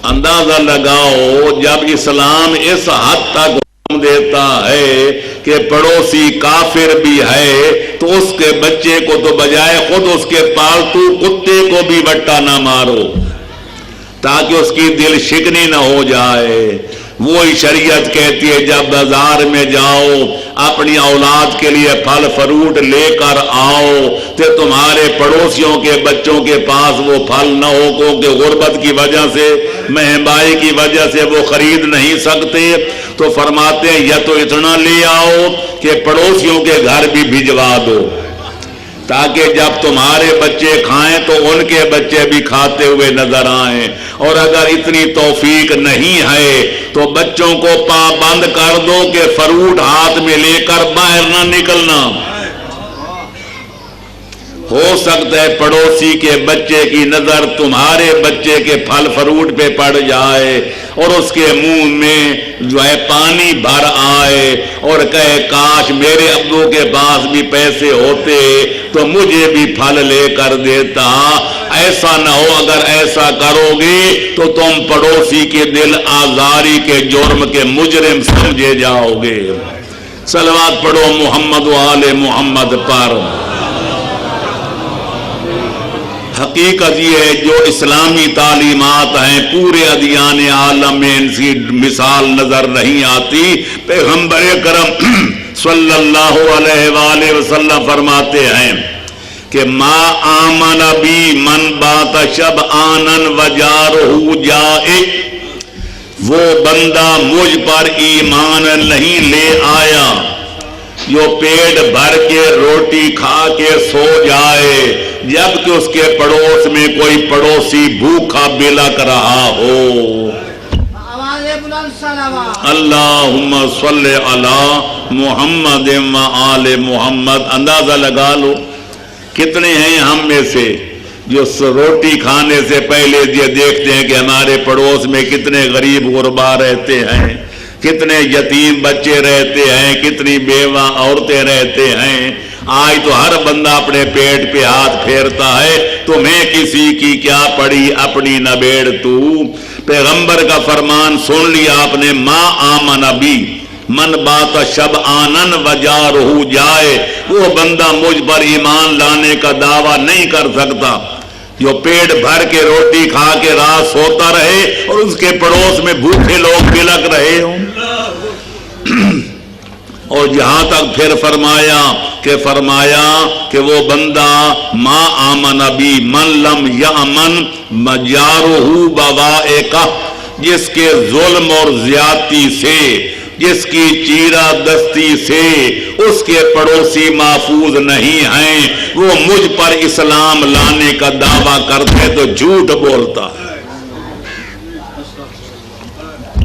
[SPEAKER 1] अंदाजा लगाओ, जब इस्लाम इस हद तक देता है कि पड़ोसी काफिर भी है तो उसके बच्चे को तो बजाय खुद उसके पालतू कुत्ते को भी वट्टा ना मारो ताकि उसकी दिल शिकनी न हो जाए। वही शरीयत कहती है जब बाजार में जाओ अपनी औलाद के लिए फल फ्रूट लेकर आओ तो तुम्हारे पड़ोसियों के बच्चों के पास वो फल न हो, क्योंकि गुर्बत की वजह से, महंगाई की वजह से वो खरीद नहीं सकते, तो फरमाते हैं या तो इतना ले आओ कि पड़ोसियों के घर भी भिजवा दो ताकि जब तुम्हारे बच्चे खाएं तो उनके बच्चे भी खाते हुए नजर आएं। और अगर इतनी तौफीक नहीं है तो बच्चों को पाबंद कर दो कि फ्रूट हाथ में लेकर बाहर ना निकलना। हो सकता है पड़ोसी के बच्चे की नजर तुम्हारे बच्चे के फल फ्रूट पे पड़ जाए और उसके मुंह में जो है पानी भर आए और कहे काश मेरे अब्बू के पास भी पैसे होते तो मुझे भी फल लेकर देता। ऐसा ना हो, अगर ऐसा करोगे तो तुम पड़ोसी के दिल आजारी के जुर्म के मुजरिम समझे जाओगे। सलवात पढ़ो मोहम्मद व आले मोहम्मद पर। हकीकत ये है जो इस्लामी तालीमात हैं पूरे अदियान आलम में इनकी मिसाल नजर नहीं आती। पैगंबर करम सल्लल्लाहु अलैहि वसल्लम फरमाते हैं कि मा आमन बी मन बात शब आनन वजारहु जाए, वो बंदा मुझ पर ईमान नहीं ले आया जो पेट भर के रोटी खा के सो जाए जबकि उसके पड़ोस में कोई पड़ोसी भूखा बिलक रहा हो। अल्लाहुम्मा सल्ले अला मुहम्मद व आले मुहम्मद। अंदाजा लगा लो कितने हैं हम में से जो रोटी खाने से पहले ये देखते हैं कि हमारे पड़ोस में कितने गरीब गुरबा रहते हैं, कितने यतीम बच्चे रहते हैं, कितनी बेवा औरतें रहते हैं। आज तो हर बंदा अपने पेट पे हाथ फेरता है, तुम्हें किसी की क्या पड़ी अपनी नबेड़ तू। पैगंबर का फरमान सुन लिया आपने, माँ आमन अभी मन बात शब आनन वजारहु जाए, वो बंदा मुझ पर ईमान लाने का दावा नहीं कर सकता जो पेट भर के रोटी खा के रात सोता रहे और उसके पड़ोस में भूखे लोग बिलक रहे हों। और जहां तक फिर फरमाया कि वो बंदा मा आमन अभी मन लम यमन मजारुहु बवाएका, जिसके जुल्म और ज्यादती से, जिसकी चीरा दस्ती से उसके पड़ोसी महफूज नहीं हैं, वो मुझ पर इस्लाम लाने का दावा करते तो झूठ बोलता है।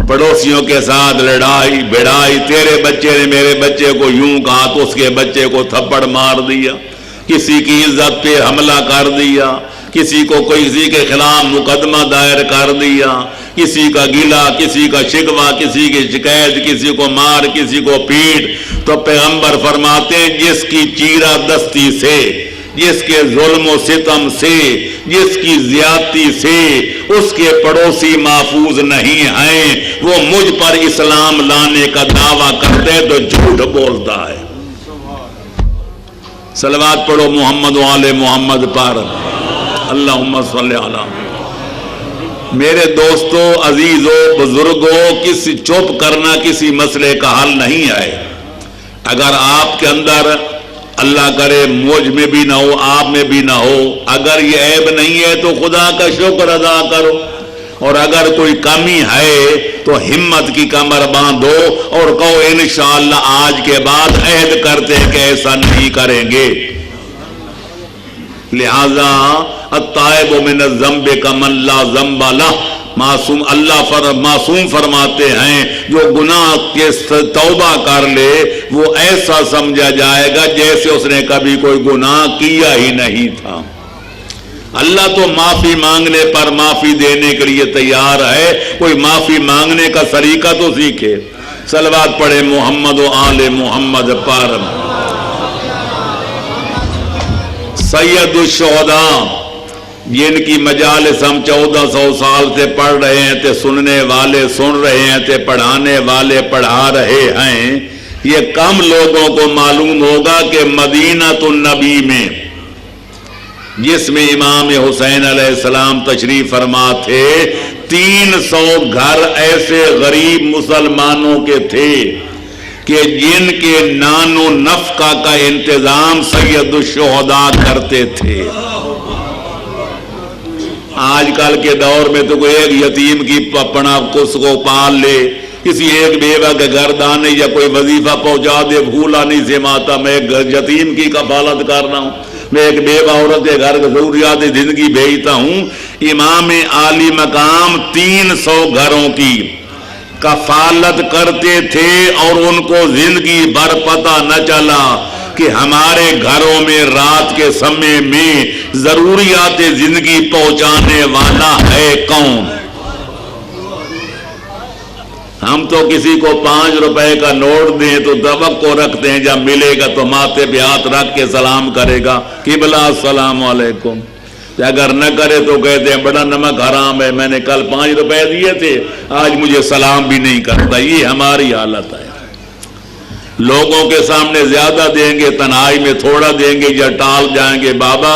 [SPEAKER 1] पड़ोसियों के साथ लड़ाई भिड़ाई, तेरे बच्चे ने मेरे बच्चे को यूं कहा तो उसके बच्चे को थप्पड़ मार दिया, किसी की इज्जत पे हमला कर दिया, किसी के खिलाफ मुकदमा दायर कर दिया, किसी का गिला, किसी का शिकवा, किसी की शिकायत, किसी को मार, किसी को पीट। तो पैगंबर फरमाते हैं जिसकी चीरा दस्ती से, जिसके जुल्म सितम से, जिसकी ज्यादती से उसके पड़ोसी महफूज नहीं हैं, वो मुझ पर इस्लाम लाने का दावा करते तो झूठ बोलता है। सलवात पढ़ो मोहम्मद वाले मोहम्मद पर। अल्लाहुम्मा सल्ली अला। मेरे दोस्तों, अजीजों, बुजुर्गों, किसी चुप करना किसी मसले का हल नहीं है। अगर आपके अंदर, अल्लाह करे मुझ में भी ना हो, आप में भी ना हो, अगर ये ऐब नहीं है तो खुदा का शुक्र अदा करो, और अगर कोई कमी है तो हिम्मत की कमर बांधो और कहो इंशाअल्लाह आज के बाद अहद करते हैं कि ऐसा नहीं करेंगे। लिहाजा الطائب من الذنب کمن لا ذنب لہ، معصوم معصوم فرماتے ہیں جو گناہ کے توبہ کر لے وہ ایسا سمجھا جائے گا جیسے اس نے کبھی کوئی گناہ کیا ہی نہیں تھا۔ اللہ تو معافی مانگنے پر معافی دینے کے لیے تیار ہے، کوئی معافی مانگنے کا طریقہ تو سیکھے۔ صلوات پڑھے محمد و آل محمد پر۔ سید الشہداء جن کی مجالس ہم 1400 سال سے پڑھ رہے ہیں تے سننے والے سن رہے ہیں تے پڑھانے والے پڑھا رہے ہیں، یہ کم لوگوں کو معلوم ہوگا کہ مدینہ النبی میں جس میں امام حسین علیہ السلام تشریف فرما تھے 300 گھر ایسے غریب مسلمانوں کے تھے کہ جن کے نان و نفقہ کا انتظام سید الشہداء کرتے تھے۔ آج کل کے دور میں تو کوئی ایک یتیم کی اپنا کس کو پال لے، کسی ایک بیوہ کے گھر دانے یا کوئی وظیفہ پہنچا دے، بھولا نہیں سے ماتا میں ایک یتیم کی کفالت کر رہا ہوں، میں ایک بیوہ عورت کے گھر ضروریات زندگی بھیجتا ہوں۔ امام عالی مقام 300 گھروں کی کفالت کرتے تھے اور ان کو زندگی بھر پتہ نہ چلا کہ ہمارے گھروں میں رات کے سمے میں ضروریات زندگی پہنچانے والا ہے کون۔ ہم تو کسی کو 5 روپے کا نوٹ دیں تو توقع رکھتے ہیں جب ملے گا تو ماتھے پہ ہاتھ رکھ کے سلام کرے گا، قبلہ السلام علیکم۔ اگر نہ کرے تو کہتے ہیں بڑا نمک حرام ہے، میں نے کل 5 روپے دیے تھے آج مجھے سلام بھی نہیں کرتا۔ یہ ہماری حالت ہے، لوگوں کے سامنے زیادہ دیں گے، تنہائی میں تھوڑا دیں گے یا ٹال جائیں گے، بابا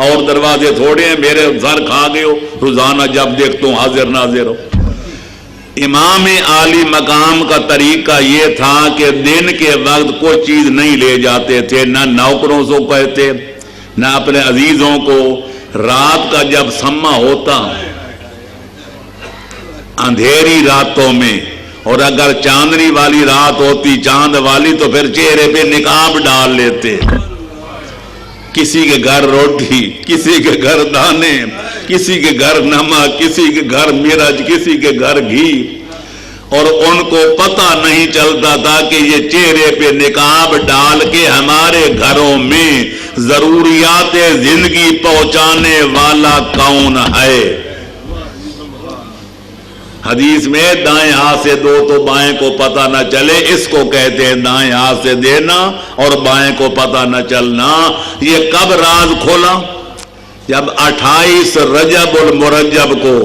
[SPEAKER 1] اور دروازے تھوڑے ہیں، میرے سر کھا گئے ہو، روزانہ جب دیکھتا ہوں حاضر ناظر ہو۔ امام عالی مقام کا طریقہ یہ تھا کہ دن کے وقت کوئی چیز نہیں لے جاتے تھے، نہ نوکروں سے کہتے نہ اپنے عزیزوں کو۔ رات کا جب سما ہوتا اندھیری راتوں میں، اور اگر چاندنی والی رات ہوتی چاند والی تو پھر چہرے پہ نقاب ڈال لیتے۔ کسی کے گھر روٹی، کسی کے گھر دانے، کسی کے گھر نمک، کسی کے گھر مرچ، کسی کے گھر گھی، اور ان کو پتہ نہیں چلتا تھا کہ یہ چہرے پہ نقاب ڈال کے ہمارے گھروں میں ضروریات زندگی پہنچانے والا کون ہے۔ حدیث میں دائیں ہاتھ سے دو تو بائیں کو پتہ نہ چلے، اس کو کہتے ہیں دائیں ہاتھ سے دینا اور بائیں کو پتہ نہ چلنا۔ یہ کب راز کھولا؟ جب 28 رجب المرجب کو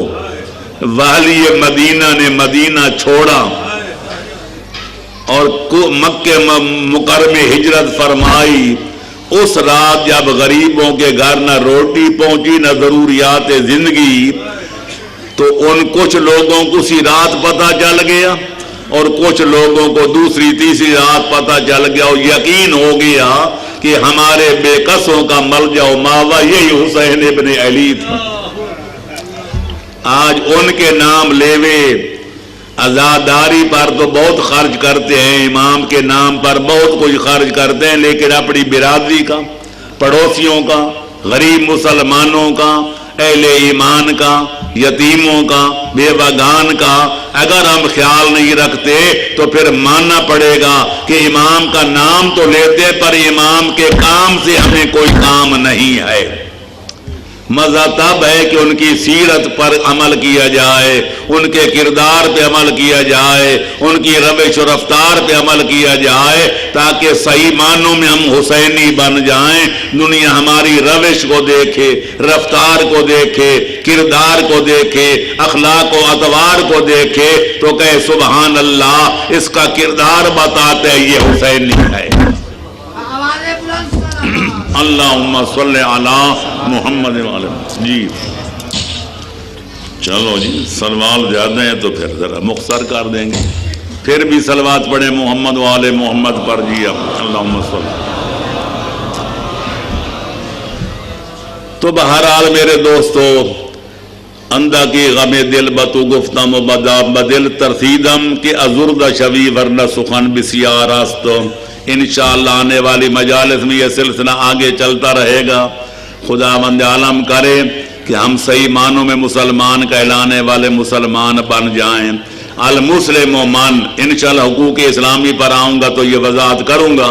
[SPEAKER 1] والی مدینہ نے مدینہ چھوڑا اور مکہ مکرمہ ہجرت فرمائی، اس رات جب غریبوں کے گھر نہ روٹی پہنچی نہ ضروریات زندگی، تو ان کچھ لوگوں کو اسی رات پتہ چل گیا اور کچھ لوگوں کو دوسری تیسری رات پتہ چل گیا، اور یقین ہو گیا کہ ہمارے بے کسوں کا ملجا و ماوا یہی حسین ابن علی تھا۔ آج ان کے نام لیوے عزاداری پر تو بہت خرچ کرتے ہیں، امام کے نام پر بہت کچھ خرچ کرتے ہیں، لیکن اپنی برادری کا، پڑوسیوں کا، غریب مسلمانوں کا، اہل ایمان کا، یتیموں کا، بیوگان کا اگر ہم خیال نہیں رکھتے تو پھر ماننا پڑے گا کہ امام کا نام تو لیتے پر امام کے کام سے ہمیں کوئی کام نہیں ہے۔ مزہ تب ہے کہ ان کی سیرت پر عمل کیا جائے، ان کے کردار پہ عمل کیا جائے، ان کی روش و رفتار پہ عمل کیا جائے، تاکہ صحیح معنوں میں ہم حسینی بن جائیں۔ دنیا ہماری روش کو دیکھے، رفتار کو دیکھے، کردار کو دیکھے، اخلاق و اطوار کو دیکھے تو کہے سبحان اللہ، اس کا کردار بتاتے ہیں یہ حسینی ہے۔ اللہم صلی علی محمد وعلی جی چلو جی، سلوات زیادہ ہیں تو پھر ذرا مختصر کر دیں گے، پھر بھی سلوات پڑھیں محمد وعلی محمد پر جی۔ اللہم صلی۔ تو بہرحال میرے دوستو، اندہ کی غم دل بتو گفتم و بدل ترسیدم کہ ازرد شوی ورنہ سخن بسیار است۔ انشاءاللہ آنے والی مجالس میں یہ سلسلہ آگے چلتا رہے گا۔ खुदावंद आलम करे कि हम सही मानों में मुसलमान कहलाने वाले मुसलमान बन जाएं। अल मुस्लिम मन इंशाअल्लाह हुकूक इस्लामी पर आऊँगा तो ये वजाहत करूँगा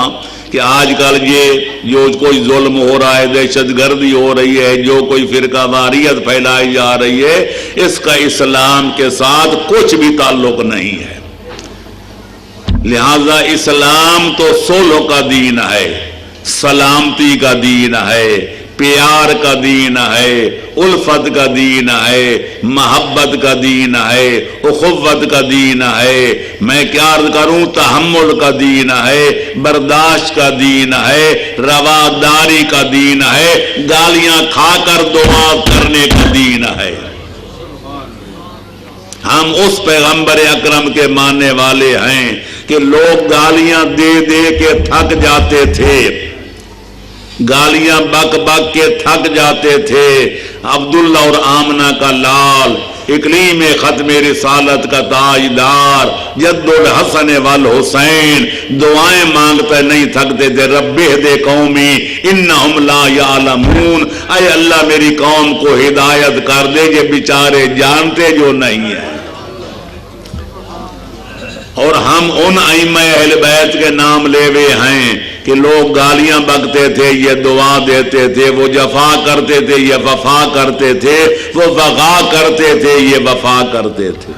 [SPEAKER 1] कि आजकल ये जो कोई जुल्म हो रहा है, दहशतगर्दी हो रही है, जो कोई फिरका वारियत फैलाई जा रही है, इसका इस्लाम के साथ कुछ भी ताल्लुक नहीं है। लिहाजा इस्लाम तो सोलो का दीन है, सलामती का दीन है, प्यार का दीन है, उल्फत का दीन है, मोहब्बत का दीन है, उखुव्वत का दीन है, मैं क्या अर्ज करूं, तहम्मुल का दीन है, बर्दाश्त का दीन है, रवादारी का दीन है, गालियां खाकर दुआ करने का दीन है। हम उस पैगंबर अकरम के मानने वाले हैं कि लोग गालियां दे दे के थक जाते थे, गालियां बक बक के थक जाते थे। अब्दुल्ला और आमना का लाल, इकलीम खत्म रिसालत का ताजदार, जद्दुल हसन वल हुसैन दुआएं मांगते नहीं थकते थे। रब्बे दे कौमी इन्नहुम ला यालमून, ऐ अल्लाह मेरी कौम को हिदायत कर दे, ये बेचारे जानते जो नहीं है। और हम उन आइम्मा अहले बैत के नाम लेवे हैं कि लोग गालियां बकते थे, ये दुआ देते थे, वो जफा करते थे, ये वफा करते थे, वो वफा करते थे, ये वफा करते थे,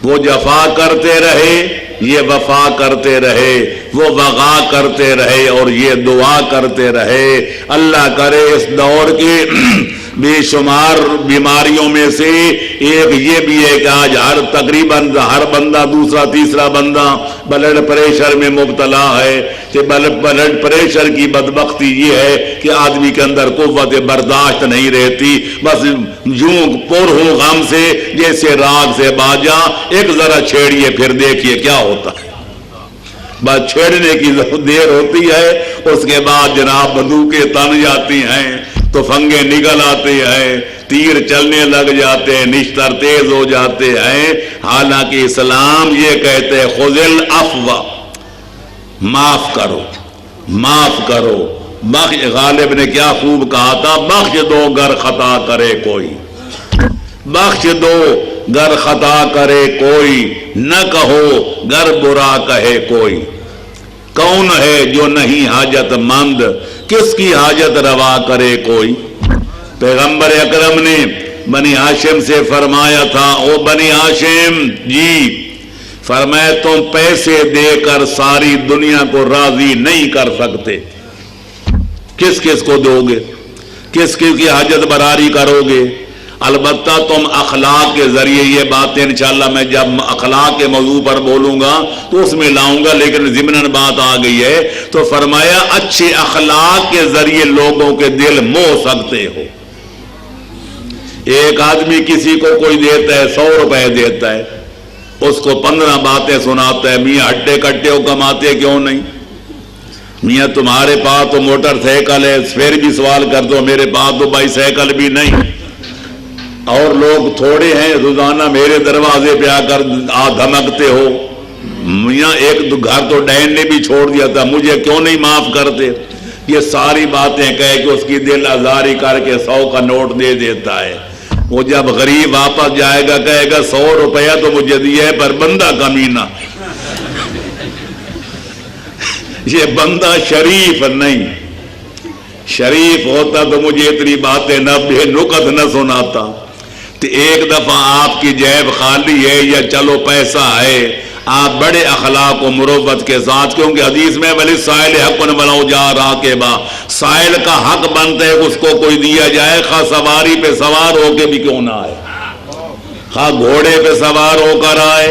[SPEAKER 1] वो जफा करते रहे, ये वफा करते रहे, वो वफा करते रहे और ये दुआ करते रहे। अल्लाह करे इस दौर की बेशुमार बीमारियों में से एक ये भी है कि आज तकरीबन हर बंदा दूसरा तीसरा बंदा ब्लड प्रेशर में मुब्तला है। कि ब्लड प्रेशर की बदबख्ती ये है कि आदमी के अंदर कुव्वत बर्दाश्त नहीं रहती, बस यूं पुर हो गम से जैसे राग से बाजा, एक जरा छेड़िए फिर देखिए क्या होता है। बस छेड़ने की देर होती है, उसके बाद जनाब बंदूकें तन जाती हैं, तो फंगे निकल आते हैं, तीर चलने लग जाते हैं, निश्तर तेज हो जाते हैं। हालांकि इस्लाम ये कहते हैं खुजिल अफवा, माफ करो, माफ करो। बख्श गालिब ने क्या खूब कहा था, बख्श दो गर खता करे कोई, बख्श दो गर खता करे कोई, न कहो गर बुरा कहे कोई। कौन है जो नहीं हाजतमंद, किसकी हाजत रवा करे कोई। पैगंबर अकरम ने बनी हाशिम से फरमाया था, ओ बनी हाशिम जी, फरमाया तुम पैसे देकर सारी दुनिया को राजी नहीं कर सकते, किस किस को दोगे, किस किस की हाजत बरारी करोगे। अलबत्ता तुम अखलाक के जरिए, ये बातें इंशाअल्लाह मैं जब अखलाक के मौजू पर बोलूंगा तो उसमें लाऊंगा, लेकिन ज़िम्नन बात आ गई है तो फरमाया अच्छे अखलाक के जरिए लोगों के दिल मोह सकते हो। एक आदमी किसी को कोई देता है, 100 रुपए देता है, उसको 15 बातें सुनाता है, मियाँ हट्टे कट्टे हो कमाते क्यों नहीं, मियाँ तुम्हारे पास तो मोटरसाइकिल है, फिर भी सवाल कर दो मेरे पास तो बाइसाइकिल भी नहीं, और लोग थोड़े हैं, रोजाना मेरे दरवाजे पे आकर धमकते हो। मियाँ एक घर तो डैन ने भी छोड़ दिया था, मुझे क्यों नहीं माफ करते। ये सारी बातें कह के उसकी दिल आजारी करके 100 का नोट दे देता है। वो जब गरीब वापस जाएगा कहेगा 100 रुपया तो मुझे दिया है पर बंदा कमीना। ये बंदा शरीफ नहीं, शरीफ होता तो मुझे इतनी बातें न बेनुकत न सुनाता। तो एक दफा आपकी जेब खाली है या चलो पैसा है, आप बड़े अखलाक और मुरव्वत के साथ, क्योंकि हदीस में वली साइल हक़्क़ुन वलौ जा रहा के बा, साइल का हक बनता है उसको कोई दिया जाए, खा सवारी पे सवार होके भी क्यों ना आए, खा घोड़े पे सवार होकर आए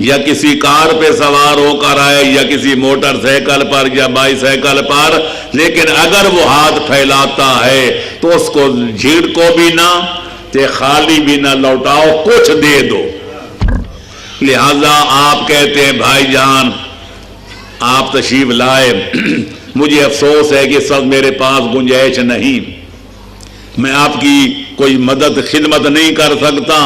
[SPEAKER 1] या किसी कार पे सवार होकर आए या किसी मोटरसाइकिल पर या बाईसाइकिल पर, लेकिन अगर वो हाथ फैलाता है तो उसको झिड़को भी ना, ते खाली भी ना लौटाओ, कुछ दे दो। लिहाजा आप कहते हैं भाईजान आप तशरीफ लाए, मुझे अफसोस है कि सब मेरे पास गुंजाइश नहीं, मैं आपकी कोई मदद खिदमत नहीं कर सकता,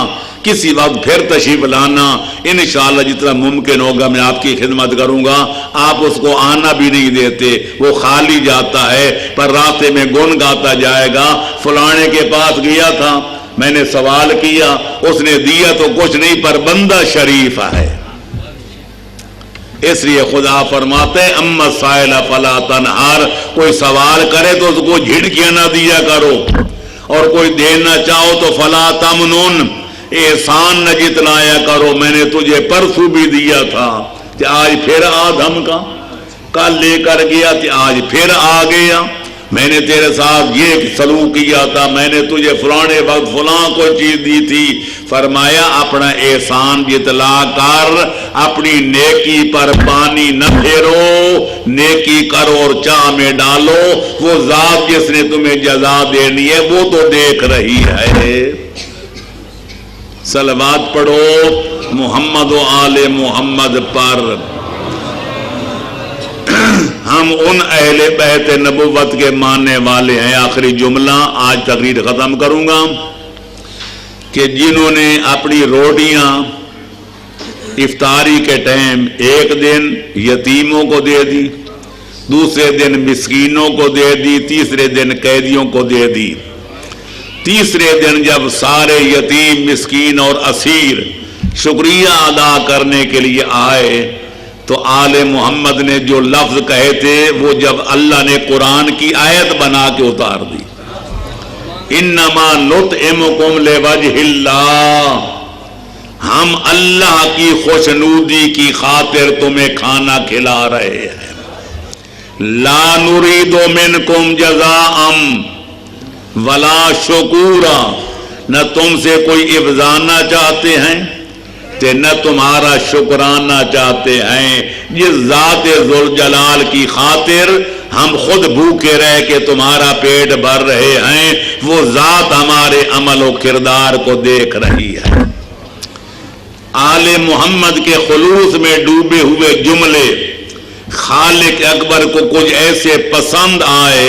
[SPEAKER 1] किसी वक्त फिर तशरीफ लाना, इंशाअल्लाह जितना मुमकिन होगा मैं आपकी खिदमत करूंगा। आप उसको आना भी नहीं देते, वो खाली जाता है पर रास्ते में गुन गाता जाएगा। फलाने के पास गया था, मैंने सवाल किया, उसने दिया तो कुछ नहीं पर बंदा शरीफ है। इसलिए खुदा फरमाते अम्मा साइला फला तनहार, कोई सवाल करे तो उसको झिड़कियां ना दिया करो, और कोई देना चाहो तो फला तमनुन, एहसान न जितलाया करो। मैंने तुझे परसों भी दिया था कि आज फिर आ धमका, कल लेकर गया कि आज फिर आ गया। मैंने तेरे साथ ये सलूक किया था, मैंने तुझे फलाने वक्त फलां कोई चीज दी थी। फरमाया अपना एहसान जितला कर, अपनी नेकी पर पानी न फेरो, नेकी करो और चाह में डालो। वो जात जिसने तुम्हें जजा देनी है वो तो देख रही है। सलवात पढ़ो मोहम्मद व आले मोहम्मद पर। हम उन अहले बैत नबुव्वत के मानने वाले हैं। आखिरी जुमला आज तकरीर खत्म करूंगा कि जिन्होंने अपनी रोटियां इफ्तारी के टाइम एक दिन यतीमों को दे दी, दूसरे दिन मिस्कीनों को दे दी, तीसरे दिन कैदियों को दे दी। तीसरे दिन जब सारे यतीम मिस्कीन और असीर शुक्रिया अदा करने के लिए आए तो आले मोहम्मद ने जो लफ्ज कहे थे वो जब अल्लाह ने कुरान की आयत बना के उतार दी, इन्नमा नुतइमुकुम लिवजहिल्लाह, हम अल्लाह की खुशनुदी की खातिर तुम्हें खाना खिला रहे हैं। ला नुरीदु मिनकुम जज़ाअम वला शुकूरा, न तुमसे कोई इफ्जाना चाहते हैं ते न तुम्हारा शुक्राना चाहते हैं। जिस जात जुल जलाल की खातिर हम खुद भूखे रह के तुम्हारा पेट भर रहे हैं, वो जात हमारे अमल और किरदार को देख रही है। आले मोहम्मद के खुलूस में डूबे हुए जुमले खालिक अकबर को कुछ ऐसे पसंद आए,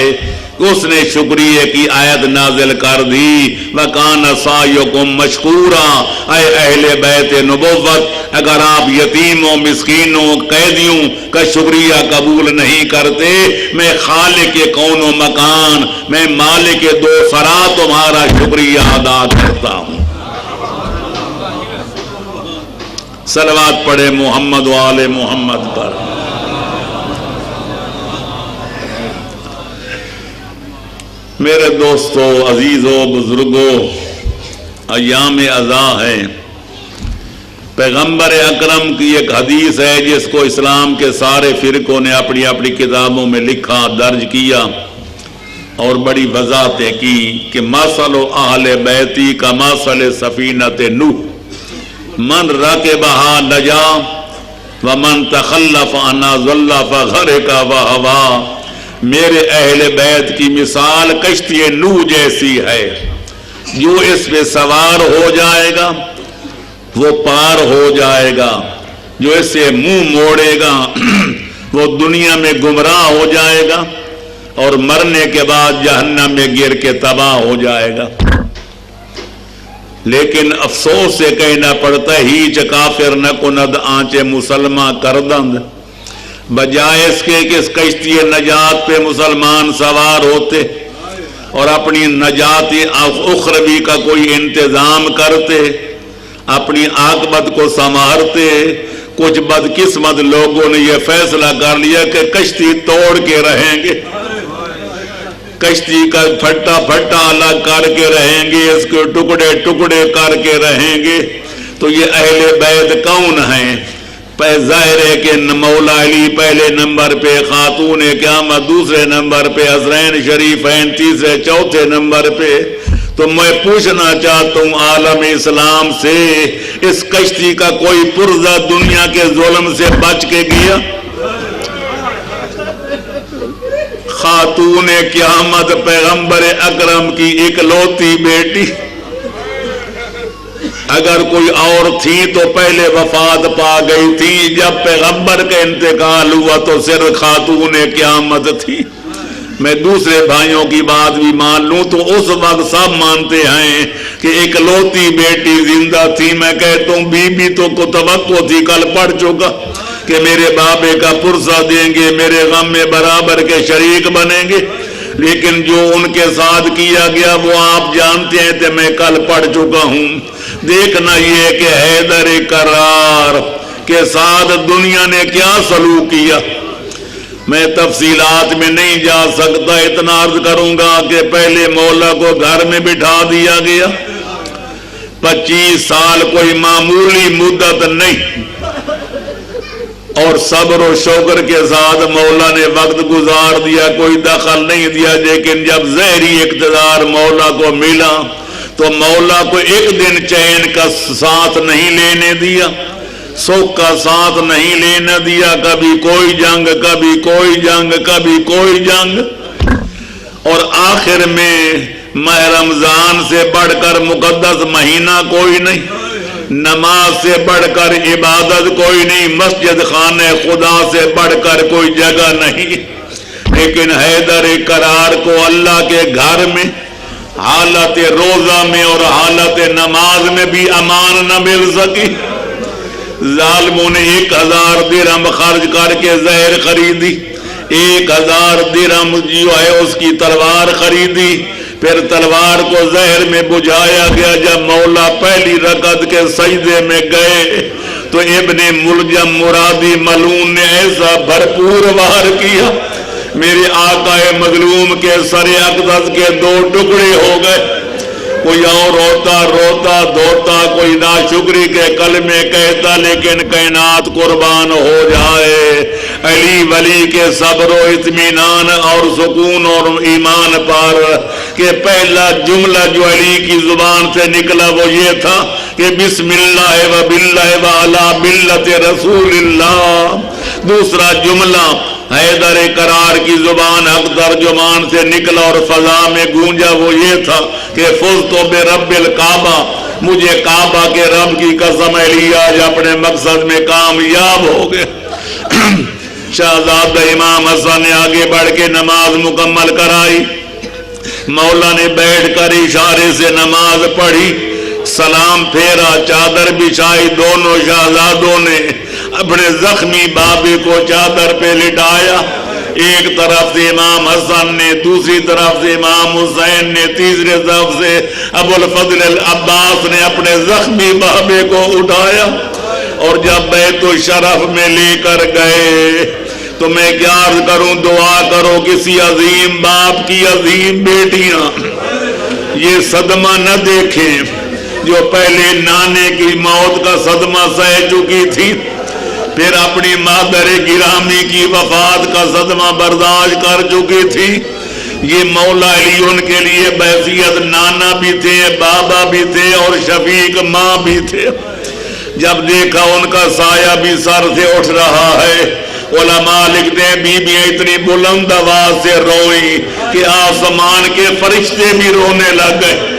[SPEAKER 1] उसने शुक्रिया की आयत नाजिल कर दी। वकान सायुकुम मशकूरा, ऐ अहले बैत नबुव्वत, अगर आप यतीमों मिस्कीनों कैदियों का शुक्रिया कबूल नहीं करते, मैं खालिक के कौनो मकान, मैं मालिक के दो सरा तुम्हारा शुक्रिया अदा करता हूं। सलवात पढ़े मोहम्मद वाले मोहम्मद पर। मेरे दोस्तों, अजीजों, बुजुर्गों, अय्याम अज़ा है। पैगंबर अकरम की एक हदीस है जिसको इस्लाम के सारे फिरकों ने अपनी अपनी किताबों में लिखा, दर्ज किया और बड़ी वजाहतें की कि मसल अहले बैती का मसल सफीनत नूह, मन रकबहा नजा व मन तखल्लफ अन्हा ज़ल्ला फग़रक़ा व हवा। मेरे अहले बैत की मिसाल कश्ती नूह जैसी है, जो इस पे सवार हो जाएगा वो पार हो जाएगा, जो इससे मुंह मोड़ेगा वो दुनिया में गुमराह हो जाएगा और मरने के बाद जहन्नम में गिर के तबाह हो जाएगा। लेकिन अफसोस से कहना पड़ता ही काफिर न कुनद आंचे मुसलमान करदंद, बजाय इसके कि इस कश्ती नजात पे मुसलमान सवार होते और अपनी नजात उखरवी का कोई इंतजाम करते, अपनी आकबत को संवारते। कुछ बदकिस्मत लोगों ने यह फैसला कर लिया कि कश्ती तोड़ के रहेंगे, कश्ती का फट्टा फट्टा अलग करके रहेंगे, इसके टुकड़े टुकड़े करके रहेंगे। तो ये अहले बैत कौन हैं? ज़ाहिर है कि मौला अली पहले नंबर पे, खातून क़यामत दूसरे नंबर पे, हसनैन शरीफैन तीसरे चौथे नंबर पे। तो मैं पूछना चाहता हूँ आलम इस्लाम से, इस कश्ती का कोई पुर्जा दुनिया के जुल्म से बच के गया? खातून क़यामत पैगंबर अकरम की इकलौती बेटी, अगर कोई और थी तो पहले वफात पा गई थी, जब पैगंबर का इंतकाल हुआ तो सिर्फ खातून क़यामत थी। میں دوسرے بھائیوں کی بات بھی مان لوں تو اس وقت سب مانتے ہیں کہ اکلوتی بیٹی زندہ تھی. میں کہتا ہوں بی بی تو کو توقع تھی, کل پڑھ چکا کہ میرے بابے کا پرسہ دیں گے, میرے غم میں برابر کے شریک بنیں گے, لیکن جو ان کے ساتھ کیا گیا وہ آپ جانتے ہیں کہ میں کل پڑھ چکا ہوں. دیکھنا یہ کہ حیدر کرار کے ساتھ دنیا نے کیا سلوک کیا. میں تفصیلات میں نہیں جا سکتا, اتنا عرض کروں گا کہ پہلے مولا کو گھر میں بٹھا دیا گیا. 25 سال کوئی معمولی مدت نہیں, اور صبر و شکر کے ساتھ مولا نے وقت گزار دیا, کوئی دخل نہیں دیا. لیکن جب ظاہری اقتدار مولا کو ملا تو مولا کو ایک دن چین کا ساتھ نہیں لینے دیا, سکھ کا ساتھ نہیں لینا دیا. کبھی کوئی جنگ, کبھی کوئی جنگ, کبھی کوئی جنگ. اور آخر میں ماہ رمضان سے بڑھ کر مقدس مہینہ کوئی نہیں, نماز سے بڑھ کر عبادت کوئی نہیں, مسجد خانہ خدا سے بڑھ کر کوئی جگہ نہیں. لیکن حیدر کرار کو اللہ کے گھر میں حالت روزہ میں اور حالت نماز میں بھی امان نہ مل سکی. ظالموں نے 1000 درہم خرچ کر کے زہر خریدی, 1000 درہم جو ہے اس کی تلوار خریدی, پھر تلوار کو زہر میں بجھایا گیا. جب مولا پہلی رکعت کے سجدے میں گئے تو ابن ملجم مرادی ملعون نے ایسا بھرپور وار کیا, میرے آقا مظلوم کے سر اقدس کے 2 ٹکڑے ہو گئے. کوئی اور روتا روتا دھوتا, کوئی ناشکری کے کلمے کہتا, لیکن کائنات قربان ہو جائے علی ولی کے صبر و اطمینان اور سکون اور ایمان پر کہ پہلا جملہ جو علی کی زبان سے نکلا وہ یہ تھا کہ بسم اللہ و باللہ و علی ملت رسول اللہ. دوسرا جملہ حیدر کرار کی زبان حق ترجمان سے نکلا اور فضا میں گونجا وہ یہ تھا کہ فزت برب الکعبہ, مجھے کعبہ کے رب کی قسم علی آج اپنے مقصد میں کامیاب ہو گئے. شہزادہ امام حسن نے آگے بڑھ کے نماز مکمل کرائی. مولا نے بیٹھ کر اشارے سے نماز پڑھی, سلام پھیرا, چادر بچھائی. دونوں شہزادوں نے اپنے زخمی بابے کو چادر پہ لٹایا. ایک طرف سے امام حسن نے, دوسری طرف سے امام حسین نے, تیسری طرف سے ابو الفضل العباس نے اپنے زخمی بابے کو اٹھایا. اور جب بیت الشرف میں لے کر گئے تو میں کیا عرض کروں, دعا کرو کسی عظیم باپ کی عظیم بیٹیاں یہ صدمہ نہ دیکھیں جو پہلے نانے کی موت کا صدمہ سہ چکی تھی, پھر اپنی مادر گرامی کی وفات کا صدمہ برداشت کر چکی تھی. یہ مولا علی ان کے لیے بحیثیت نانا بھی تھے, بابا بھی تھے اور شفیق ماں بھی تھے. جب دیکھا ان کا سایہ بھی سر سے اٹھ رہا ہے, علماء لکھتے ہیں بیویاں اتنی بلند آواز سے روئی کہ آسمان کے فرشتے بھی رونے لگ گئے.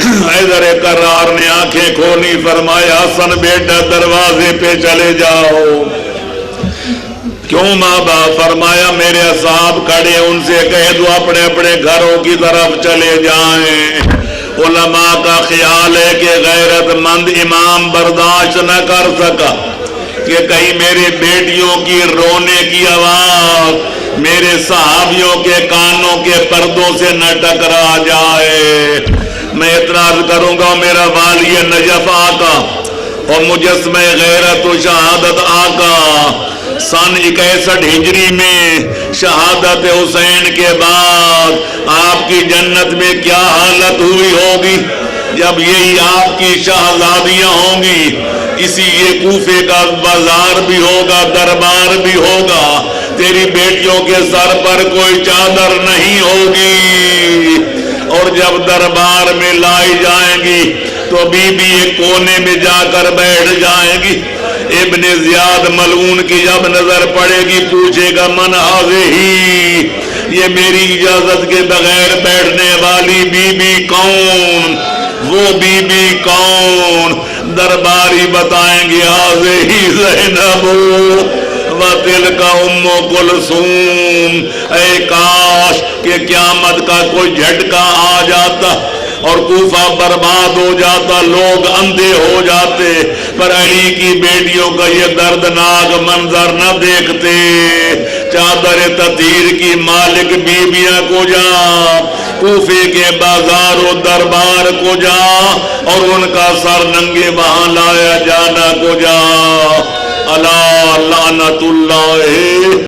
[SPEAKER 1] حیدر کرار نے آنکھیں کھولی, فرمایا حسن بیٹا دروازے پہ چلے جاؤ. کیوں ماں باپ؟ فرمایا میرے اصحاب کھڑے, ان سے کہہ دو اپنے اپنے گھروں کی طرف چلے جائیں. علماء کا خیال ہے کہ غیرت مند امام برداشت نہ کر سکا کہ کہیں میرے بیٹیوں کی رونے کی آواز میرے صحابیوں کے کانوں کے پردوں سے نہ ٹکرا جائے. میں اعتراض کروں گا, میرا والی نجف آقا اور مجسمہ غیرت و شہادت آقا سن 61 ہجری میں شہادت حسین کے بعد آپ کی جنت میں کیا حالت ہوئی ہوگی جب یہی آپ کی شہزادیاں ہوں گی. اسی یہ کوفے کا بازار بھی ہوگا, دربار بھی ہوگا, تیری بیٹیوں کے سر پر کوئی چادر نہیں ہوگی. اور جب دربار میں لائی جائیں گی تو بی بی ایک کونے میں جا کر بیٹھ جائیں گی. ابن زیاد ملعون کی جب نظر پڑے گی پوچھے گا من ہی, یہ میری اجازت کے بغیر بیٹھنے والی بی بی کون؟ وہ بی بی کون؟ درباری بتائیں گے حاضر ہی زینب وَتِلْكَ أُمُّ كُلْثُوم، اے کاش کہ قیامت کا کوئی جھٹکا آ جاتا اور کوفہ برباد ہو جاتا، لوگ اندھے ہو جاتے، پر علی کی بیٹیوں کا یہ دردناک منظر نہ دیکھتے۔ چادر تطہیر کی مالک بیویاں کو جا، کوفے کے بازار و دربار کو جا اور ان کا سر ننگے وہاں لایا جانا کو جا۔ الا لعنت اللہ